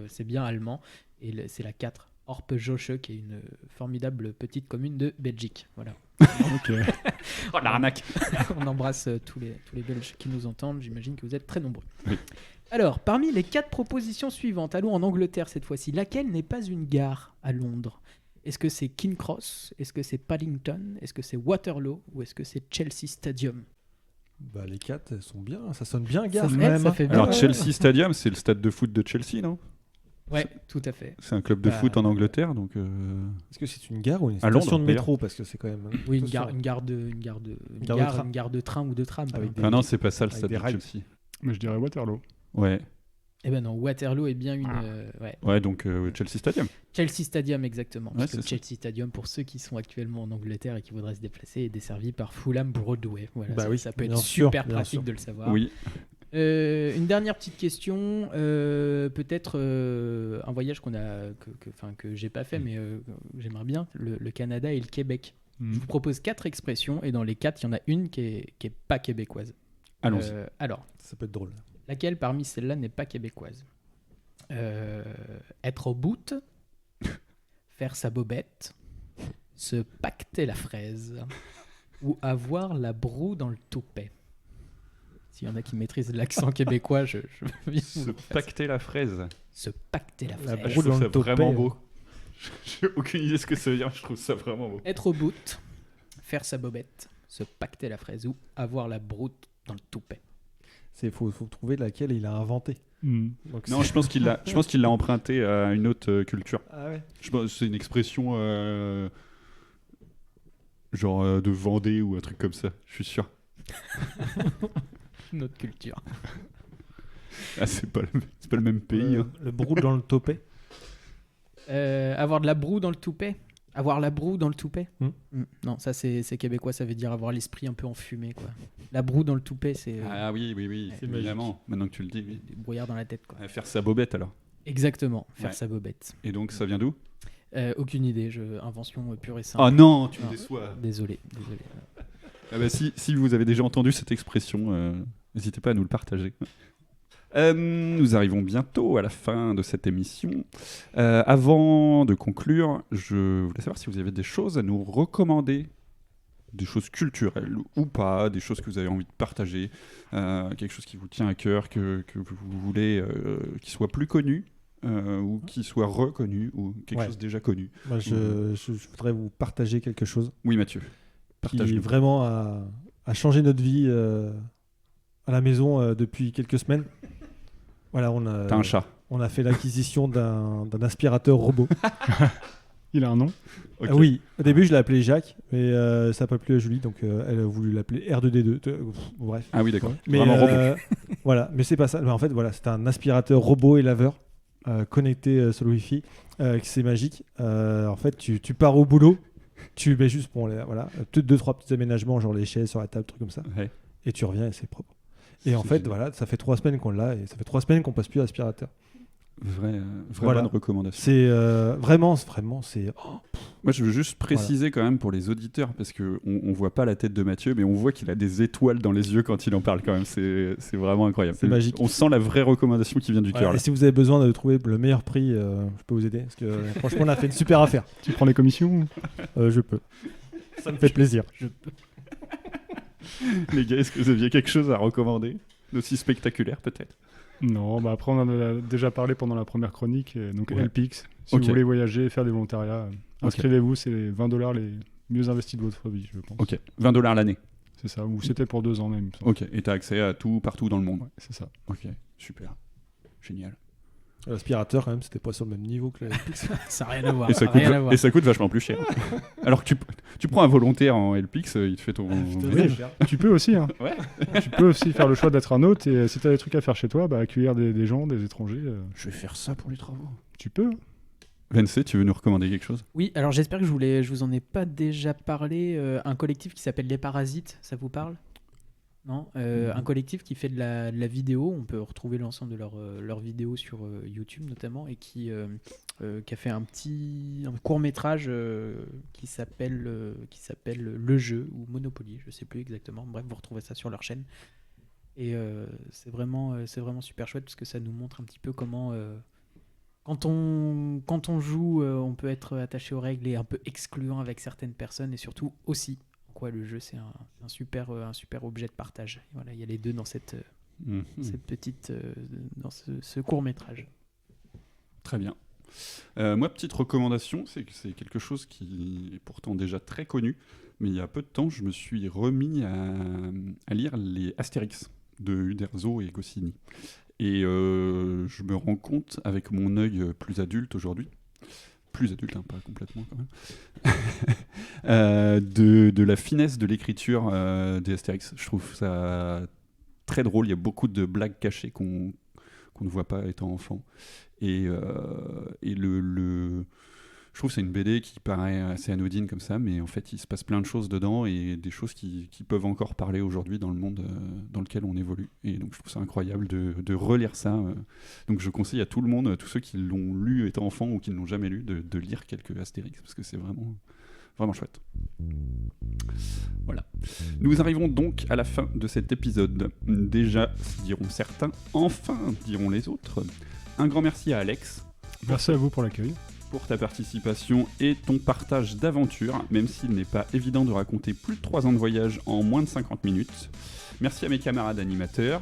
allemand. Et c'est la 4. Horpjosche, qui est une formidable petite commune de Belgique. Voilà. Ok. Oh, l'arnaque. On embrasse tous les Belges qui nous entendent. J'imagine que vous êtes très nombreux. Oui. Alors, parmi les 4 propositions suivantes, allons en Angleterre cette fois-ci. Laquelle n'est pas une gare à Londres? Est-ce que c'est King Cross? Est-ce que c'est Paddington? Est-ce que c'est Waterloo? Ou est-ce que c'est Chelsea Stadium? Bah, les 4, elles sont bien. Ça sonne bien, gare, Ça quand fait- même. ça hein. fait bien. Alors Ouais. Chelsea Stadium, c'est le stade de foot de Chelsea, non? Ouais, tout à fait. C'est un club de Bah, foot en Angleterre, donc. Est-ce que c'est une gare ou une À station Londres, de d'ailleurs. métro? Parce que c'est quand même. Oui, une attention. gare de train ou de tram. Avec peu des- Ah non, c'est pas ça le avec stade des de rails. Chelsea. Mais je dirais Waterloo. Ouais. Eh ben non, Waterloo est bien une. Ouais. Ouais, donc Chelsea Stadium. Chelsea Stadium, exactement. Ouais, Parce que c'est ça. Chelsea Stadium, pour ceux qui sont actuellement en Angleterre et qui voudraient se déplacer, est desservi par Fulham Broadway. Voilà, Bah ça, oui, ça peut être bien sûr, super bien pratique sûr. de le savoir. Oui. Une dernière petite question, peut-être un voyage que j'ai pas fait, mais j'aimerais bien, le Canada et le Québec. Je vous propose 4 expressions et dans les 4, il y en a une qui est pas québécoise. Allons-y. Alors, Ça peut être drôle. laquelle parmi celles-là n'est pas québécoise? Être au bout, faire sa bobette, se pacter la fraise ou avoir la broue dans le toupet. S'il y en a qui maîtrisent l'accent québécois, je veux bien Se vous- pacter la fraise. Se pacter la La fraise. Je Brou trouve dans ça le topet. vraiment beau. J'ai aucune idée ce que ça veut dire, je trouve ça vraiment beau. Être au bout, faire sa bobette, se pacter la fraise ou avoir la broute dans le toupet. Faut trouver laquelle il a inventé. Donc, Non, je pense qu'il l'a emprunté à une autre culture. Ah ouais. Je pense que c'est une expression genre de Vendée ou un truc comme ça, je suis sûr. Notre culture. Ah, c'est pas le même pays. Hein. Le brou dans le topet. Avoir de la broue dans le toupet. Avoir la broue dans le toupet. Hmm. Non, ça c'est québécois, ça veut dire avoir l'esprit un peu enfumé, quoi. La broue dans le toupet, c'est Ah oui, C'est évidemment. Maintenant que tu le dis, oui. des brouillards dans la tête, quoi. Faire sa bobette alors. Exactement, faire Ouais. sa bobette. Et donc ça vient d'où? Aucune idée, invention pure et simple. Oh non, tu me Non. déçois. Désolé. Ah bah, si vous avez déjà entendu cette expression, n'hésitez pas à nous le partager. Nous arrivons bientôt à la fin de cette émission. Avant de conclure, je voulais savoir si vous avez des choses à nous recommander, des choses culturelles ou pas, des choses que vous avez envie de partager, quelque chose qui vous tient à cœur, que vous voulez qui soit plus connu ou qui soit reconnu ou quelque Ouais. chose déjà connu. Moi, je voudrais vous partager quelque chose Oui, Mathieu, qui partage-nous. vraiment a changé notre vie à la maison depuis quelques semaines. Voilà, T'as un chat. on a fait l'acquisition d'un aspirateur robot. Il a un nom. Ok. Ah oui, au début je l'ai appelé Jacques, mais ça n'a pas plu à Julie, donc elle a voulu l'appeler R2D2. Bref. Ah oui, d'accord. Mais Vraiment robot. voilà, mais c'est pas ça. Mais en fait, voilà, c'est un aspirateur robot et laveur connecté sur le Wi-Fi. C'est magique. En fait, tu pars au boulot, tu mets juste voilà, 2-3 petits aménagements, genre les chaises sur la table, trucs comme ça, Ouais. et tu reviens et c'est propre. Et en C'est fait, génial. voilà, ça fait 3 semaines qu'on l'a et ça fait 3 semaines qu'on passe plus à l'aspirateur. Vraie Voilà. bonne recommandation. C'est vraiment, c'est. Moi, je veux juste préciser quand même pour les auditeurs, parce qu'on voit pas la tête de Mathieu, mais on voit qu'il a des étoiles dans les yeux quand il en parle quand même. C'est vraiment incroyable. C'est magique. On sent la vraie recommandation qui vient du Voilà. cœur. Et si vous avez besoin de trouver le meilleur prix, je peux vous aider. Parce que franchement, on a fait une super affaire. Tu prends les commissions? Je peux. Ça me fait plaisir. Les gars, est-ce que vous aviez quelque chose à recommander d'aussi spectaculaire peut-être? Non, bah après on en a déjà parlé pendant la première chronique, donc Ouais. LPX. Si Ok. vous voulez voyager, faire des volontariats, inscrivez-vous, c'est les $20 les mieux investis de votre vie, je pense. Ok, $20 l'année. C'est ça, ou c'était pour 2 ans même. il me semble. Ok, et t'as accès à tout partout dans le monde. Ouais, c'est ça. Ok, super. Génial. L'aspirateur, quand même, c'était pas sur le même niveau que le. Ça n'a rien à voir. Et ça, rien à voir. coûte vachement plus cher. Alors que tu prends un volontaire en LPX, il te fait ton. Tu peux aussi, hein. Ouais. Tu peux aussi faire le choix d'être un hôte, et si tu as des trucs à faire chez toi, bah, accueillir des gens, des étrangers, Je vais faire ça pour les travaux. tu peux. Vince, tu veux nous recommander quelque chose? Oui, alors j'espère que je vous en ai pas déjà parlé. Un collectif qui s'appelle Les Parasites, ça vous parle? Non, un collectif qui fait de la vidéo. On peut retrouver l'ensemble de leurs vidéos sur YouTube notamment, et qui a fait un court métrage qui s'appelle Le Jeu ou Monopoly, je sais plus exactement. Bref, vous retrouvez ça sur leur chaîne. Et c'est vraiment super chouette parce que ça nous montre un petit peu comment quand on joue, on peut être attaché aux règles et un peu excluant avec certaines personnes, et surtout aussi quoi le jeu c'est un super objet de partage. Et voilà, il y a les deux dans cette petite dans ce court métrage. Très bien. Moi, petite recommandation, c'est que c'est quelque chose qui est pourtant déjà très connu, mais il y a peu de temps, je me suis remis à lire les Astérix de Uderzo et Goscinny. Et je me rends compte, avec mon œil plus adulte aujourd'hui, plus adulte, hein, pas complètement quand même, de la finesse de l'écriture des Astérix. Je trouve ça très drôle, il y a beaucoup de blagues cachées qu'on ne voit pas étant enfant. Et je trouve que c'est une BD qui paraît assez anodine comme ça, mais en fait il se passe plein de choses dedans et des choses qui peuvent encore parler aujourd'hui dans le monde dans lequel on évolue. Et donc je trouve ça incroyable de relire ça. Donc je conseille à tout le monde, tous ceux qui l'ont lu étant enfant ou qui ne l'ont jamais lu, de lire quelques Astérix, parce que c'est vraiment chouette. Voilà. Nous arrivons donc à la fin de cet épisode. Déjà, diront certains, enfin diront les autres. Un grand merci à Alex Merci à vous pour l'accueil. pour ta participation et ton partage d'aventure, même s'il n'est pas évident de raconter plus de 3 ans de voyage en moins de 50 minutes. Merci à mes camarades animateurs.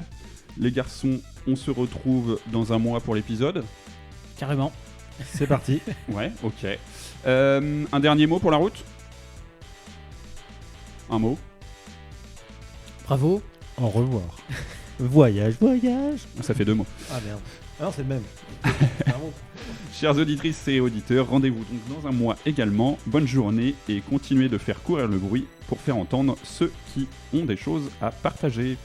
Les garçons, on se retrouve dans un mois pour l'épisode. Carrément. C'est parti. Ouais, ok. Un dernier mot pour la route ? Un mot ? Bravo. Au revoir. Voyage. Ça fait 2 mots. Ah merde. Ah non, c'est le même. Chères auditrices et auditeurs, rendez-vous donc dans un mois également. Bonne journée et continuez de faire courir le bruit pour faire entendre ceux qui ont des choses à partager.